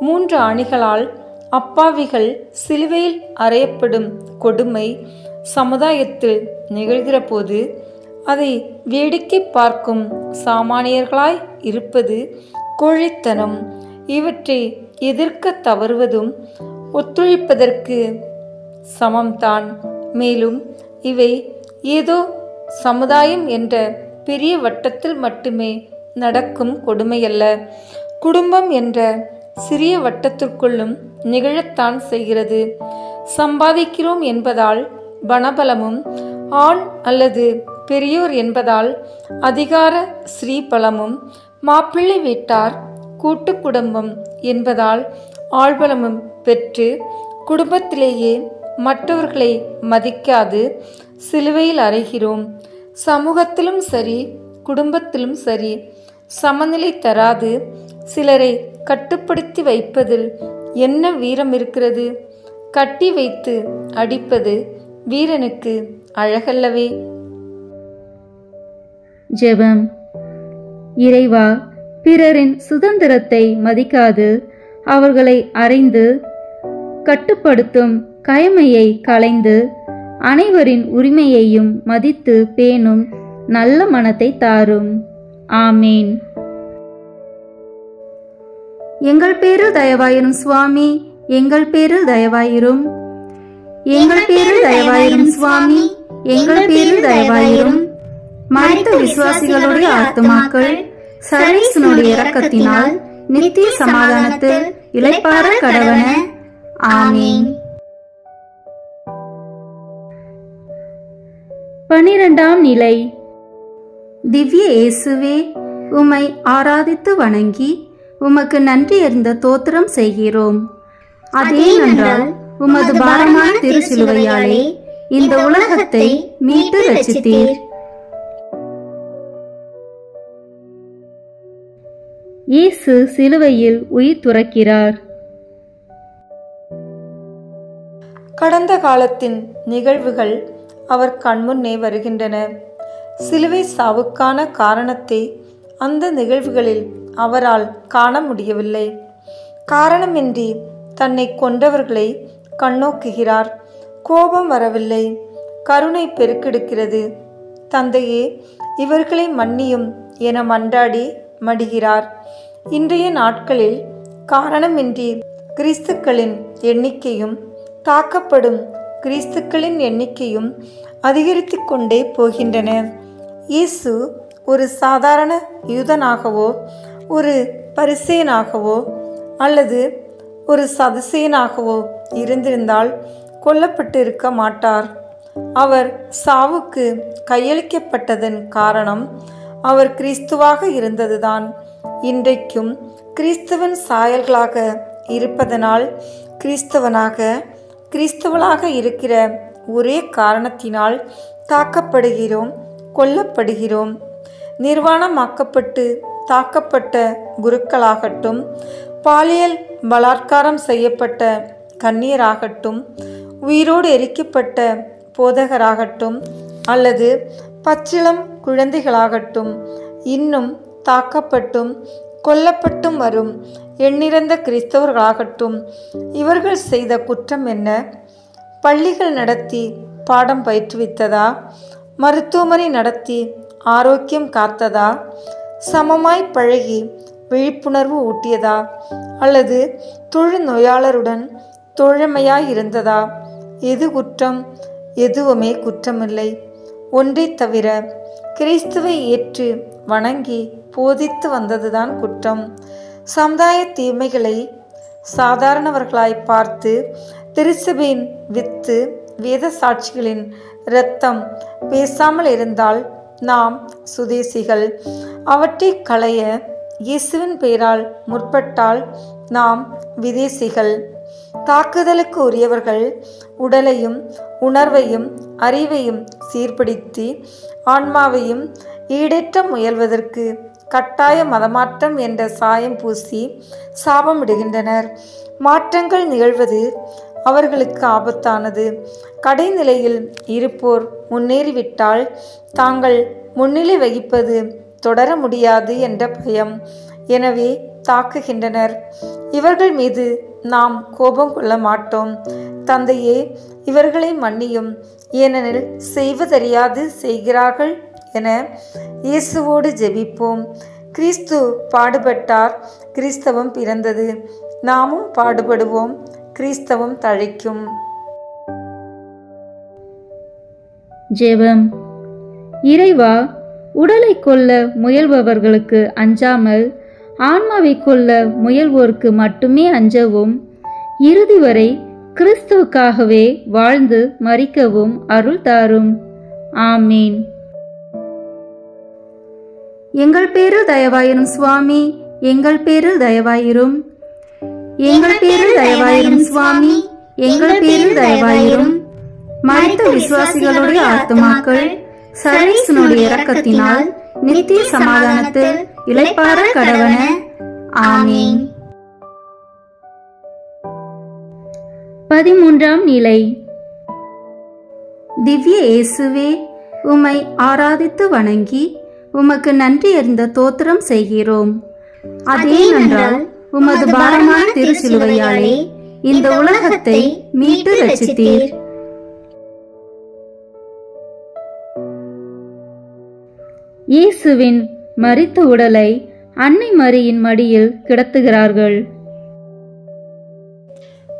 3 அணிகளால் அப்பாவிகள் சிலுவையில் அறையப்படும் கொடுமை சமுதாயத்தில் நிகழ்கிற போது அதை வேடிக்கை பார்க்கும் சாமானியர்களாய் இருப்பது கோழைத்தனம். இவற்றை எதிர்க்க தவறுவதும் ஒத்துழைப்பதற்கு சமம்தான். மேலும் இவை ஏதோ சமுதாயம் என்ற பெரிய வட்டத்தில் மட்டுமே நடக்கும் கொடுமையல்ல, குடும்பம் என்ற சிறிய வட்டத்திற்குள்ளும் நிகழத்தான் செய்கிறது. சம்பாதிக்கிறோம் என்பதால் பணபலமும், ஆண் அல்லது பெரியோர் என்பதால் அதிகார ஸ்ரீபலமும், மாப்பிள்ளை வீட்டார் கூட்டு குடும்பம் என்பதால் ஆள்பலமும் பெற்று குடும்பத்திலேயே மற்றவர்களை மதிக்காது சிலுவையில் அறைகிறோம். சமூகத்திலும் சரி, குடும்பத்திலும் சரி, சமநிலை தராது சிலரை கட்டுப்படுத்தி வைப்பதில் என்ன வீரம் இருக்கிறது? கட்டி வைத்து அடிப்பது வீரனுக்கு அழகல்லவே. ஜெபம். இறைவா, பிறரின் சுதந்திரத்தை மதிக்காது அவர்களை அறைந்து கட்டுப்படுத்தும் கயமையை களைந்து அனைவரின் உரிமையையும் மதித்து பேணும் நல்ல மனத்தை தாரும். ஆமேன். எங்கள் பேரில் தயவாயிரும் சுவாமி, எங்கள் பேரில் தயவாயிரும். எங்கள் பேரில் தயவாயிரும் சுவாமி, எங்கள் பேரில் தயவாயிரும். மரித்த விசுவாசிகளுடைய ஆத்துமாக்கள் சர்வேசனுடைய இரக்கத்தினால் நித்திய சமாதானத்தில் இளைப்பாற கடவன. ஆமீன். 12ஆம் நிலை. திவ்ய இயேசுவே, உம்மை ஆராதித்து வணங்கி உமக்கு நன்றி அறிந்த தோத்திரம் செய்கிறோம். அதேனென்றால் உமது பாரமான திருச்சிலுவையாலே இந்த உலகத்தை மீட்டு ரட்சித்தீர். இயேசு சிலுவையில் உயிர் துறக்கிறார். கடந்த காலத்தின் நிகழ்வுகள் அவர் கண்முன்னே வருகின்றன. சிலுவை சாவுக்கான காரணத்தை அந்த நிகழ்வுகளில் அவரால் காண முடியவில்லை. காரணமின்றி தன்னை கொன்றவர்களை கண்ணோக்குகிறார். கோபம் வரவில்லை, கருணை பெருக்கெடுக்கிறது. தந்தையே, இவர்களை மன்னியும் என மன்றாடி மடிகிறார். இன்றைய நாட்களில் காரணமின்றி கிறிஸ்துக்களின் எண்ணிக்கையும் தாக்கப்படும் கிறிஸ்துக்களின் எண்ணிக்கையும் அதிகரித்து கொண்டே போகின்றன. இயேசு ஒரு சாதாரண யூதனாகவோ, ஒரு பரிசேயனாகவோ அல்லது ஒரு சதுசேயனாகவோ இருந்திருந்தால் கொல்லப்பட்டு இருக்க மாட்டார். அவர் சாவுக்கு கையளிக்கப்பட்டதன் காரணம் அவர் கிறிஸ்துவாக இருந்ததுதான். இன்றைக்கும் கிறிஸ்துவன் சாயல்களாக இருப்பதனால், கிறிஸ்தவளாக இருக்கிற ஒரே காரணத்தினால் தாக்கப்படுகிறோம், கொல்லப்படுகிறோம். நிர்வாணமாக்கப்பட்டு தாக்கப்பட்ட குருக்களாகட்டும், பாலியல் பலாத்காரம் செய்யப்பட்ட கன்னியராகட்டும், உயிரோடு எரிக்கப்பட்ட போதகராகட்டும் அல்லது பச்சிளம் குழந்தைகளாகட்டும், இன்னும் தாக்கப்பட்டும் கொல்லப்பட்டும் வரும் எண்ணிறந்த கிறிஸ்தவர்களாகட்டும், இவர்கள் செய்த குற்றம் என்ன? பள்ளிகள் நடத்தி பாடம் பயிற்றுவித்ததா? மருத்துவமனை நடத்தி ஆரோக்கியம் காத்ததா? சமமாய் பழகி விழிப்புணர்வு ஊட்டியதா? அல்லது தொழுநோயாளருடன் தோழமையாய் இருந்ததா? எது குற்றம்? எதுவுமே குற்றமில்லை. ஒன்றை தவிர, கிறிஸ்துவை ஏற்று வணங்கி போதித்து வந்ததுதான் குற்றம். சமுதாய தீமைகளை சாதாரணவர்களாய் பார்த்து திருச்சபையின் வித்து வேத சாட்சிகளின் இரத்தம் பேசாமல் இருந்தால் நாம் சுதேசிகள். அவற்றை களைய இயேசுவின் பெயரால் முற்பட்டால் நாம் விதேசிகள். தாக்குதலுக்கு உரியவர்கள் உடலையும் உணர்வையும் அறிவையும் சீர்படுத்தி ஆன்மாவையும் ஈடேற்ற முயல்வதற்கு கட்டாய மதமாற்றம் என்ற சாயம் பூசி சாபமிடுகின்றனர். மாற்றங்கள் நிகழ்வது அவர்களுக்கு ஆபத்தானது. கடைநிலையில் இருப்போர் முன்னேறிவிட்டால் தாங்கள் முன்னிலை வகிப்பது தொடர முடியாது என்ற பயம். எனவே தாக்குகின்றனர். இவர்கள் மீது நாம் கோபம் கொள்ள மாட்டோம். தந்தையே, இவர்களை மன்னியும், ஏனெனில் செய்வதறியாது செய்கிறார்கள் என இயேசுவோடு ஜெபிப்போம். கிறிஸ்து பாடுபட்டார், கிறிஸ்தவம் பிறந்தது. நாமும் பாடுபடுவோம், கிறிஸ்தவம் தழைக்கும். ஜெபம். இறைவா, உடலை கொல்ல முயல்பவர்களுக்கு அஞ்சாமல் ஆன்மாவை கொல்ல முயல்வோருக்கு மட்டுமே அஞ்சவும், இறுதி வரை கிறிஸ்துவுக்காகவே வாழ்ந்து மரிக்கவும் அருள் தாரும். ஆமீன். எங்கள் பேரில் தயவாயிரும் சுவாமி, எங்கள் பேரில் தயவாயிரும். எங்கள் பேரில் தயவாயிரும் சுவாமி, எங்கள் பேரில் தயவாயிரும். மரித்த விசுவாசிகளுடைய ஆத்துமாக்கள் சர்வேசனுடைய இரக்கத்தினால் நித்திய சமாதானத்தில் இளைப்பாற கடவன. ஆமீன். 13ஆம் நிலை. திவ்ய இயேசுவே, உம்மை ஆராதித்து வணங்கி உமக்கு நன்றி அறிந்த தோத்திரம் செய்கிறோம். அதேனென்றால் உமது பாரமான திருச்சிலுவையாலே இந்த உலகத்தை மீட்டு ரட்சித்தீர். இயேசுவின் மரித்த உடலை அன்னை மரியின் மடியில் கிடத்துகிறார்கள்.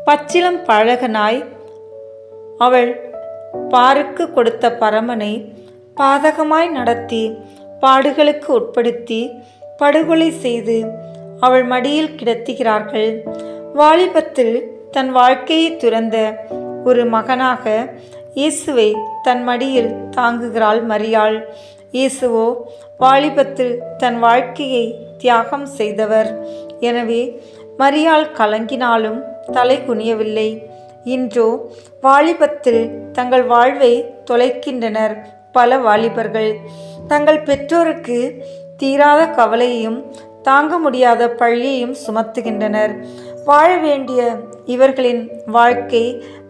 பச்சிளம் பழகனாய் அவள் பாருக்கு கொடுத்த பரமனை பாதகமாய் நடத்தி பாடுகளுக்கு உட்படுத்தி படுகொலை செய்து அவள் மடியில் கிடத்துகிறார்கள். வாலிபத்தில் தன் வாழ்க்கையை துறந்த ஒரு மகனாக இயேசுவை தன் மடியில் தாங்குகிறாள் மரியாள். இயேசுவோ வாலிபத்தில் தன் வாழ்க்கையை தியாகம் செய்தவர். எனவே மரியாள் கலங்கினாலும் தலை குனியவில்லை. இன்றோ வாலிபத்தில் தங்கள் வாழ்வை தொலைக்கின்றனர் பல வாலிபர்கள். தங்கள் பெற்றோருக்கு தீராத கவலையையும் தாங்க முடியாத பழியையும் சுமத்துகின்றனர். வாழ வேண்டிய இவர்களின் வாழ்க்கை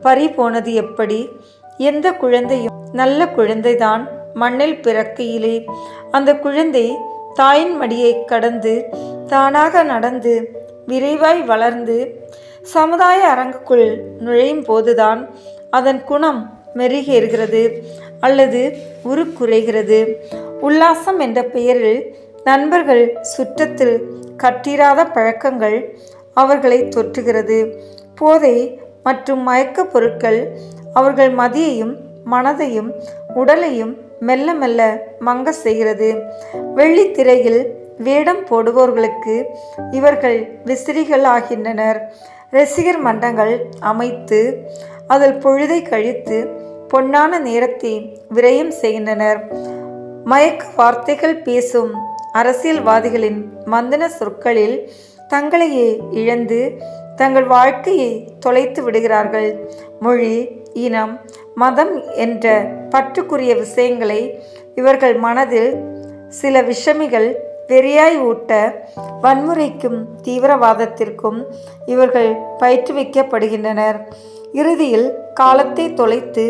பறி போனது எப்படி? எந்த குழந்தையும் நல்ல குழந்தைதான் மண்ணில் பிறக்கையிலே அந்த குழந்தை தாயின் மடியை கடந்து தானாக நடந்து விரைவாய் வளர்ந்து சமுதாய அரங்குக்குள் நுழையும் போதுதான் அதன் குணம் மெருகேறுகிறது அல்லது உருக்குறைகிறது. உல்லாசம் என்ற பெயரில் நண்பர்கள் சுற்றத்தில் கட்டிராத பழக்கங்கள் அவர்களை தொற்றுகிறது. போதை மற்றும் மயக்க பொருட்கள் அவர்கள் மதியையும் மனதையும் உடலையும் மெல்ல மெல்ல மங்க செய்கிறது. வெள்ளித்திரையில் வேடம் போடுபவர்களுக்கு இவர்கள் விசிறிகள் ஆகின்றனர். ரசிகர் மன்றங்கள் அமைத்து அதில் பொழுதை கழித்து பொன்னான நேரத்தை விரயம் செய்கின்றனர். மயக்க வார்த்தைகள் பேசும் அரசியல்வாதிகளின் மந்தன சொற்களில் தங்களையே இழந்து தங்கள் வாழ்க்கையை தொலைத்து விடுகிறார்கள். மொழி, இனம், மதம் என்ற பற்றுக்குரிய விஷயங்களை இவர்கள் மனதில் சில விஷமிகள் வெறியாய் ஊட்ட வன்முறைக்கும் தீவிரவாதத்திற்கும் இவர்கள் பயிற்றுவிக்கப்படுகின்றனர். இறுதியில் காலத்தை தொலைத்து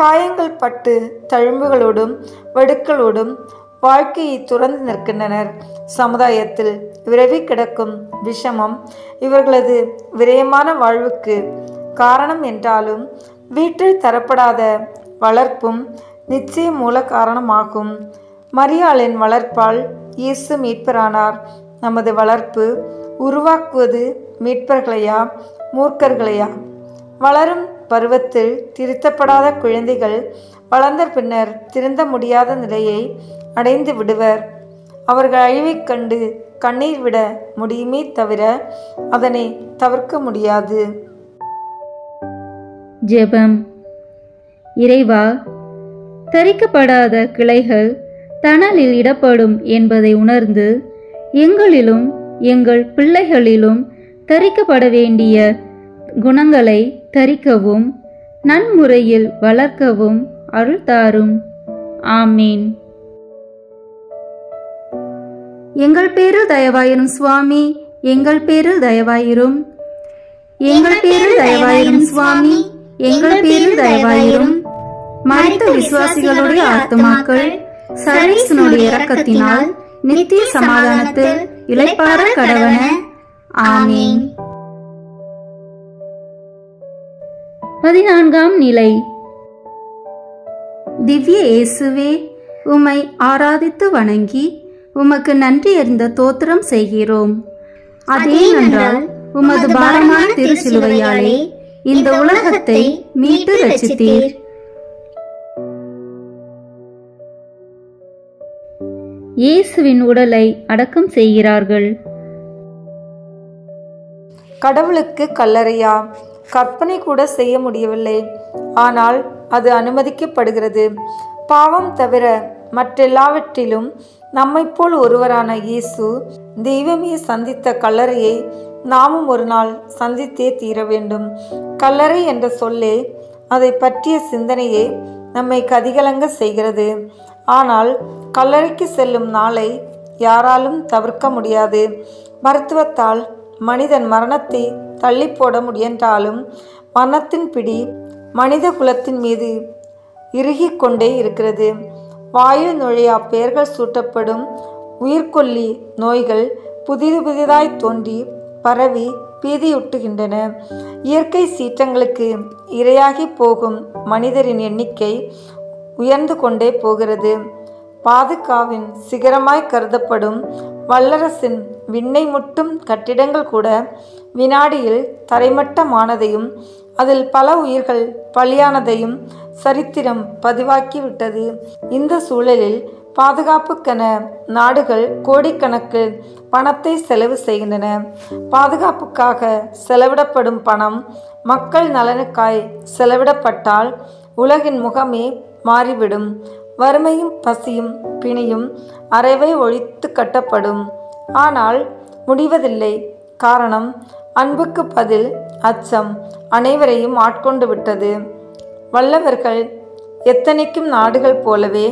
காயங்கள் பட்டு தழும்புகளோடும் வடுக்களோடும் வாழ்க்கையை துறந்து நிற்கின்றனர். சமுதாயத்தில் விரவி கிடக்கும் விஷமம் இவர்களது விரயமான வாழ்வுக்கு காரணம் என்றாலும் வீட்டில் தரப்படாத வளர்ப்பும் நிச்சய மூல காரணமாகும். மரியாளின் வளர்ப்பால் இயேசு மீட்பரானார். நமது வளர்ப்பு உருவாக்குவது மீட்பர்களையா மூர்க்கர்களையா? வளரும் பருவத்தில் திருத்தப்படாத குழந்தைகள் வளர்ந்த பின்னர் திருந்த முடியாத நிலையை அடைந்து விடுவர். அவர்கள் அழிவைக் கண்டு கண்ணீர் விட முடியுமே தவிர அதனை தவிர்க்க முடியாது. ஜெபம். இறைவா, தரிக்கப்படாத கிளைகள் தணலில் இடப்படும் என்பதை உணர்ந்து எங்களிலும் எங்கள் பிள்ளைகளிலும் தரிக்கப்பட வேண்டிய குணங்களை தரிக்கவும் நன்முறையில் வளர்க்கவும் அருள் தாரும். ஆமீன். எங்கள் பேரில் தயவாயிரும் சுவாமி, எங்கள் பேரில் தயவாயிரும். எங்கள் பேரில் தயவாயிரும் சுவாமி, எங்கள் பேரில் தயவாயிரும். மரித்த விசுவாசிகளுடைய ஆத்துமாக்கள் சர்வேசனுடைய இரக்கத்தினால் நித்திய சமாதானத்தில் இளைப்பாற கடவன. ஆமீன். 14ஆம் நிலை. திவ்ய இயேசுவே, உம்மை ஆராதித்து வணங்கி உமக்கு நன்றி அறிந்த தோத்திரம் செய்கிறோம். அதேனென்றால் உமது பாரமான திருச்சிலுவையாலே இந்த உலகத்தை மீட்டு ரட்சித்தீர். இயேசுவின் உடலை அடக்கம் செய்கிறார்கள். கடவுளுக்கு கல்லறையா? கற்பனை கூட செய்ய முடியவில்லை. ஆனால் அது அனுமதிக்கப்படுகிறது. பாவம் தவிர மற்றெல்லாவற்றிலும் நம்மை போல் ஒருவரான இயேசு தெய்வமே சந்தித்த கல்லறையை நாமும் ஒரு நாள் சந்தித்தே தீர வேண்டும். கல்லறை என்ற சொல்லே, அதை பற்றிய சிந்தனையே நம்மை கதிகலங்க செய்கிறது. ஆனால் கல்லறைக்கு செல்லும் நாளை யாராலும் தவிர்க்க முடியாது. மருத்துவத்தால் மனிதன் மரணத்தை தள்ளி போட முயன்றாலும் மரணத்தின் பிடி மனித குலத்தின் மீது இறுகி கொண்டே இருக்கிறது. வாயில் நுழையா பெயர்கள் சூட்டப்படும் உயிர்கொல்லி நோய்கள் புதிதாய் தோன்றி பரவி பீதியூட்டுகின்றன. இயற்கை சீற்றங்களுக்கு இரையாகி போகும் மனிதரின் எண்ணிக்கை உயர்ந்து கொண்டே போகிறது. பாதுகாவின் சிகரமாய் கருதப்படும் வல்லரசின் விண்ணை முட்டும் கட்டிடங்கள் கூட வினாடியில் தரைமட்டமானதையும் அதில் பல உயிர்கள் பலியானதையும் சரித்திரம் பதிவாக்கிவிட்டது. இந்த சூழலில் பாதுகாப்புக்கென நாடுகள் கோடிக்கணக்கு பணத்தை செலவு செய்கின்றன. பாதுகாப்புக்காக செலவிடப்படும் பணம் மக்கள் நலனுக்காய் செலவிடப்பட்டால் உலகின் முகமே மாறிவிடும். வறுமையும் பசியும் பிணியும் அறவே ஒழித்து கட்டப்படும். ஆனால் முடிவதில்லை. காரணம், அன்புக்கு பதில் அச்சம் அனைவரையும் ஆட்கொண்டு விட்டது. வல்லவர்கள் எத்தனைக்கும் நாடுகள் போலவே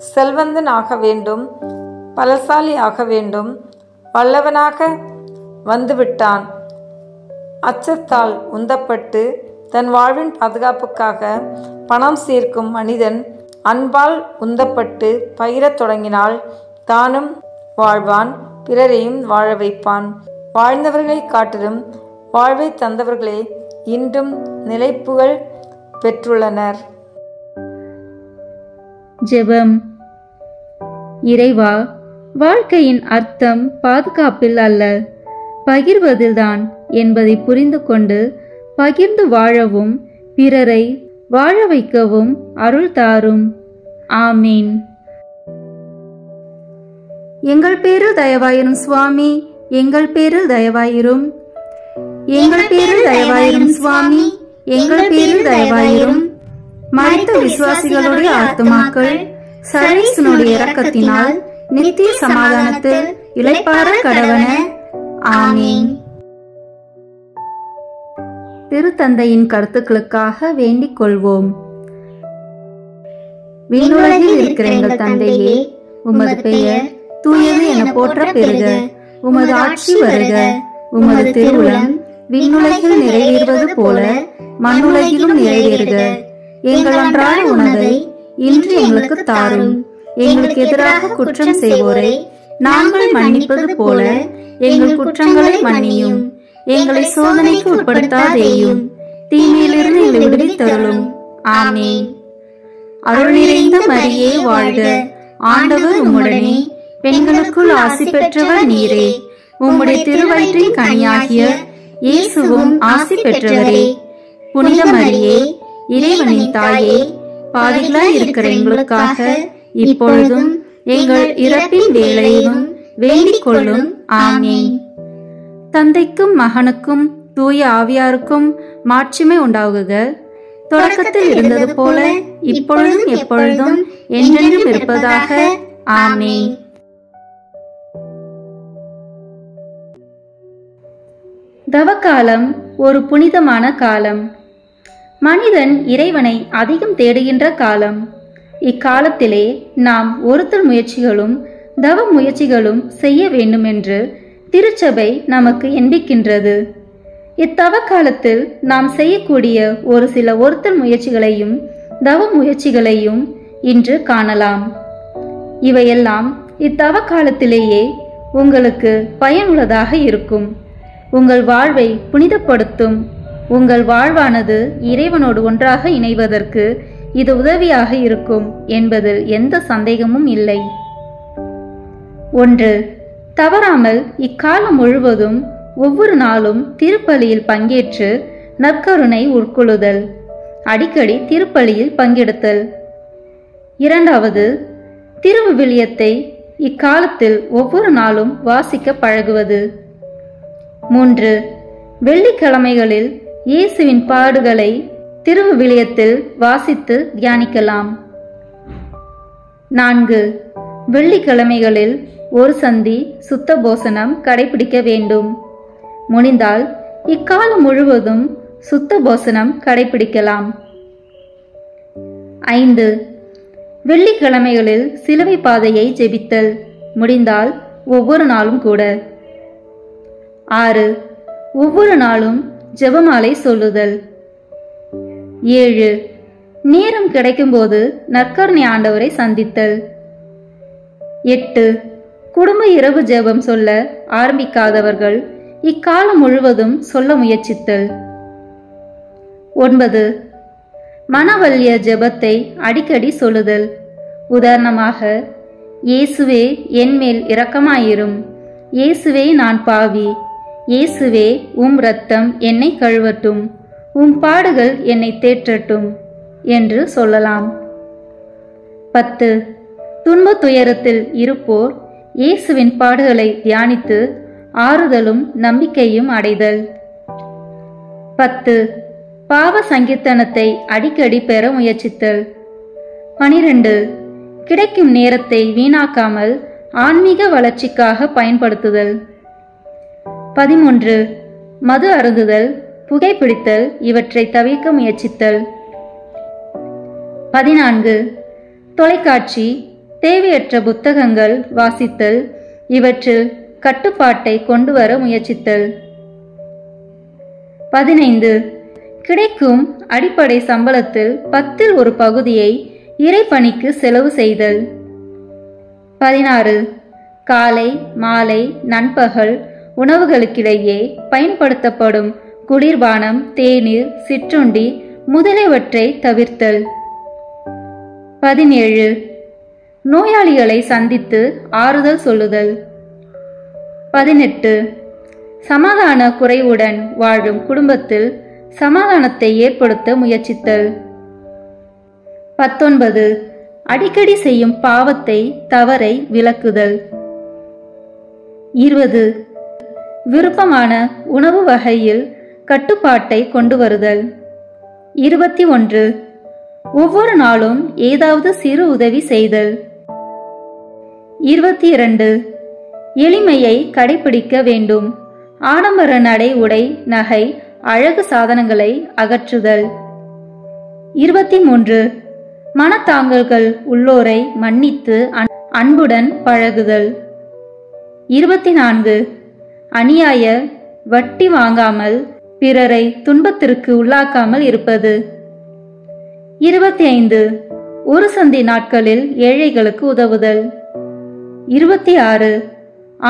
செல்வந்தன் ஆக வேண்டும், பலசாலி ஆக வேண்டும், வல்லவனாக வந்துவிட்டான். அச்சத்தால் உந்தப்பட்டு தன் வாழ்வின் பாதுகாப்புக்காக பணம் சேர்க்கும் மனிதன் அன்பால் உந்தப்பட்டு பயிரத் தொடங்கினால் தானும் வாழ்வான், பிறரையும் வாழ வைப்பான். வாழ்ந்தவர்களை காட்டிலும் வாழ்வை தந்தவர்களே இன்றும் நிலைப்புகழ் பெற்றுள்ளனர். ஜெபம். இறைவா, வாழ்க்கையின் அர்த்தம் பாதுகாப்பில் அல்ல, பகிர்வதில்தான் என்பதை புரிந்து கொண்டு பகிர்ந்து வாழவும் பிறரை வாழ வைக்கவும் அருள் தாரும். ஆமீன். எங்கள் பேரில் தயவாயிரும் சுவாமி, எங்கள் பேரில் தயவாயிரும். எங்கள் பேரில் தயவாயிரும் சுவாமி, எங்கள் பேரில் தயவாயிரும். மரித்த விசுவாசிகளுடைய ஆத்துமாக்கள் சர்வேசனுடைய இரக்கத்தினால் நித்திய சமாதானத்தில் இளைப்பாற கடவன. ஆமீன். திருத்தந்தையின் கருத்துக்களுக்காக வேண்டிக் கொள்வோம். விண்ணுலகில் இருக்கிற எங்கள் தந்தையே, உமது பெயர் தூயது என போற்ற பெறுக. உமது ஆட்சி வருக. உமது திருவுளம் விண்ணுலகில் நிறைவேறுவது போல மண்ணுலகிலும் நிறைவேறுக. எங்கள் அன்றாட உணவை இன்று எங்களுக்கு தாரும். எங்களுக்கு எதிராக குற்றம் செய்வோரை நாங்கள் மன்னிப்பது போல எங்கள் குற்றங்களை மன்னியும். எங்களை சோதனைக்கு உட்படுத்தாதேயும், தீமையிலிருந்து எங்களை விடுவித்தருளும். ஆமீன். அருள் நிறைந்த மரியே வாழ்க. ஆண்டவர் உம்முடனே, பெண்களுக்குள் ஆசி பெற்றவர் நீரே. உம்முடைய திருவயிற்றின் கனியாகிய இயேசுவும் ஆசி பெற்றவரே. புனித மரியே, இறைவனின் தாயே, பாவிகளாய் இருக்கிற எங்களுக்காக இப்பொழுதும் எங்கள் இறப்பின் வேளையிலும் வேண்டிக் கொள்ளும். ஆமீன். தந்தைக்கும் மகனுக்கும் தூய ஆவியாருக்கும் மாட்சிமை உண்டாகுக. தொடக்கத்தில் இருந்தது போல இப்பொழுதும் எப்பொழுதும் என்றென்றும் இருப்பதாக. ஆமீன். தவக்காலம் ஒரு புனிதமான காலம். மனிதன் இறைவனை அதிகம் தேடுகின்ற காலம். இக்காலத்திலே நாம் ஒருத்தல் முயற்சிகளும் தவ முயற்சிகளும் செய்ய வேண்டும் என்று திருச்சபை நமக்கு எண்பிக்கின்றது. இத்தவ காலத்தில் நாம் செய்யக்கூடிய ஒரு சில ஒருத்தல் முயற்சிகளையும் தவ முயற்சிகளையும் இன்று காணலாம். இவையெல்லாம் இத்தவ காலத்திலேயே உங்களுக்கு பயனுள்ளதாக இருக்கும். உங்கள் வாழ்வை புனிதப்படுத்தும். உங்கள் வாழ்வானது இறைவனோடு ஒன்றாக இணைவதற்கு இது உதவியாக இருக்கும் என்பதில் எந்த சந்தேகமும் இல்லை. 1. தவறாமல் இக்காலம் முழுவதும் ஒவ்வொரு நாளும் திருப்பலியில் பங்கேற்று நற்கருணை உட்கொள்ளுதல். அடிக்கடி திருப்பலியில் பங்கெடுத்தல். 2. திருவிவிலியத்தை இக்காலத்தில் ஒவ்வொரு நாளும் வாசிக்க பழகுவது. 3. வெள்ளிக்கிழமைகளில் இயேசுவின் பாடுகளை திருவிவிலியத்தில் வாசித்து தியானிக்கலாம். 4. வெள்ளிக்கிழமைகளில் ஒரு சந்தி சுத்த போசனம் கடைபிடிக்க வேண்டும். முடிந்தால் இக்காலம் முழுவதும் சுத்த போசனம் கடைபிடிக்கலாம். 5. வெள்ளிக்கிழமைகளில் சிலுவை பாதையை ஜெபித்தல், முடிந்தால் ஒவ்வொரு நாளும் கூட. 6. ஒவ்வொரு நாளும் ஜெபமாலை சொல்லுதல். 7. நேரம் கிடைக்கும்போது நற்கருணை ஆண்டவரை சந்தித்தல். 8. குடும்ப இரவு ஜெபம் சொல்ல ஆரம்பிக்காதவர்கள் இக்காலம் முழுவதும் சொல்ல முயற்சித்தல். 9. மனவல்லிய ஜெபத்தை அடிக்கடி சொல்லுதல். உதாரணமாக, இயேசுவே என்மேல் இரக்கமாயிரும், இயேசுவே நான் பாவி, இயேசுவே உம் இரத்தம் என்னை கழுவட்டும், உம் பாடுகள் என்னை தேற்றட்டும் என்று சொல்லலாம். 10. துன்ப துயரத்தில் இருப்போர் இயேசுவின் பாடுகளை தியானித்து ஆறுதலும் நம்பிக்கையும் அடைதல். 10. பாவ சங்கீர்த்தனத்தை அடிக்கடி பெற முயற்சித்தல். 12. கிடைக்கும் நேரத்தை வீணாக்காமல் ஆன்மீக வளர்ச்சிக்காக பயன்படுத்துதல். 13. மது அருந்துதல், புகைப்பிடித்தல் இவற்றை தவிர்க்க முயற்சித்தல். 14. தொலைக்காட்சி, தேவையற்ற புத்தகங்கள் வாசித்தல் இவற்றில் கட்டுப்பாட்டை கொண்டு வர முயற்சித்தல். 15. கிடைக்கும் அடிப்படை சம்பளத்தில் 10 ஒரு பகுதியை இறைப்பணிக்கு செலவு செய்தல். 16. காலை, மாலை, நண்பகல் உணவுகளுக்கிடையே பயன்படுத்தப்படும் குளிர்பானம், தேநீர், சிற்றுண்டி முதலியவற்றை தவிர்த்தல். 17. நோயாளிகளை சந்தித்து ஆறுதல் சொல்லுதல். 18. சமாதான குறைவுடன் வாழும் குடும்பத்தில் சமாதானத்தை ஏற்படுத்த முயற்சித்தல். 19. அடிக்கடி செய்யும் பாவத்தை, தவறை விலக்குதல். 20. விருப்பமான உணவு வகையில் கட்டுப்பாட்டை கொண்டு வருதல். 21. ஒவ்வொரு நாளும் ஏதாவது சிறு உதவி செய்தல். 22. எளிமையை கடைபிடிக்க வேண்டும். ஆடம்பர நடை, உடை, நகை, அழகு சாதனங்களை அகற்றுதல். 23. மனத்தாங்கல்கள் உள்ளோரை மன்னித்து அன்புடன் பழகுதல். 24. அநியாய வட்டி வாங்காமல் பிறரை துன்பத்திற்கு உள்ளாக்காமல் இருப்பது. 25. ஒரு சந்தி நாட்களில் ஏழைகளுக்கு உதவுதல். 26.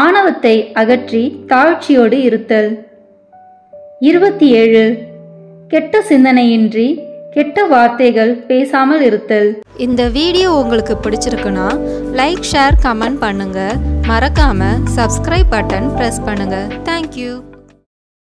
ஆணவத்தை அகற்றி தாழ்ச்சியோடு இருத்தல். 27. கெட்ட சிந்தனையின்றி கெட்ட வார்த்தைகள் பேசாமல் இருத்தல். இந்த வீடியோ உங்களுக்கு பிடிச்சிருக்குன்னா லைக், ஷேர், கமெண்ட் பண்ணுங்க. மறக்காம சப்ஸ்கிரைப் பட்டன் பிரஸ் பண்ணுங்க. தேங்க்யூ.